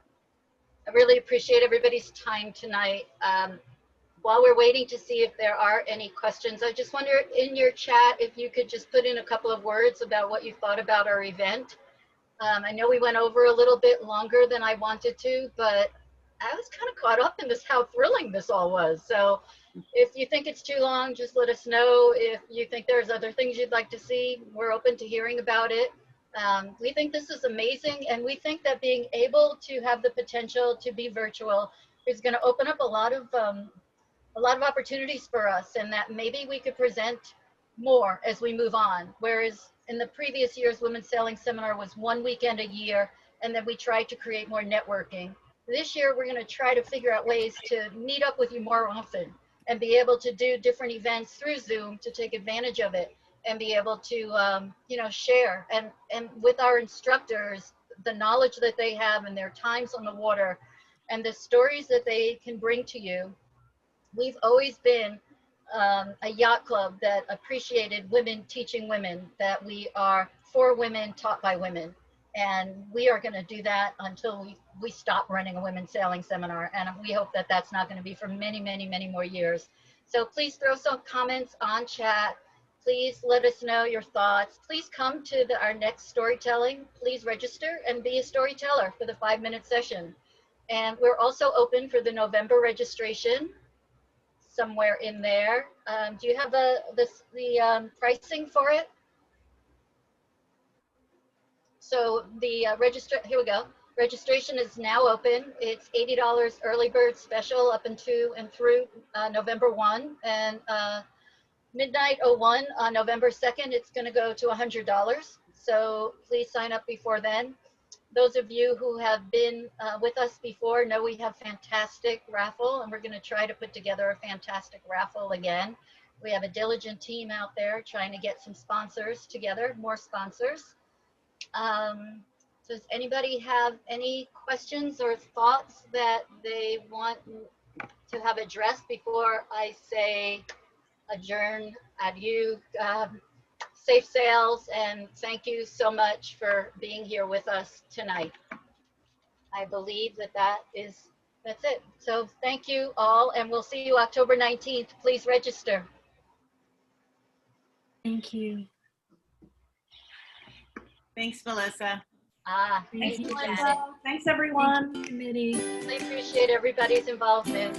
I really appreciate everybody's time tonight. While we're waiting to see if there are any questions, I just wonder in your chat if you could just put in a couple of words about what you thought about our event. I know we went over a little bit longer than I wanted to, but I was kind of caught up in this, how thrilling this all was. So if you think it's too long, just let us know. If you think there's other things you'd like to see, we're open to hearing about it. We think this is amazing, and we think that being able to have the potential to be virtual is going to open up a lot of opportunities for us, and that maybe we could present more as we move on. Whereas in the previous years, Women's Sailing Seminar was one weekend a year, and then we tried to create more networking. This year, we're going to try to figure out ways to meet up with you more often and be able to do different events through Zoom to take advantage of it and be able to, share. And with our instructors, the knowledge that they have and their times on the water and the stories that they can bring to you. We've always been a yacht club that appreciated women teaching women, that we are for women taught by women. And we are going to do that until we stop running a women's sailing seminar. And we hope that that's not going to be for many, many, many more years. So please throw some comments on chat. Please let us know your thoughts. Please come to our next storytelling. Please register and be a storyteller for the 5-minute session. And we're also open for the November registration. Somewhere in there. Do you have the pricing for it? So the here we go. Registration is now open. It's $80 early bird special up and through November 1, and midnight 01 on November 2nd, it's going to go to $100. So please sign up before then. Those of you who have been with us before know we have fantastic raffle, and we're going to try to put together a fantastic raffle again. We have a diligent team out there trying to get some sponsors together, more sponsors. Does anybody have any questions or thoughts that they want to have addressed before I say adjourn, adieu, safe sails, and thank you so much for being here with us tonight. I believe that's it. So thank you all, and we'll see you October 19th. Please register. Thank you. Thanks, Melissa. Thank you, Melissa. Janet. Thanks, everyone. Thank you, committee. I appreciate everybody's involvement.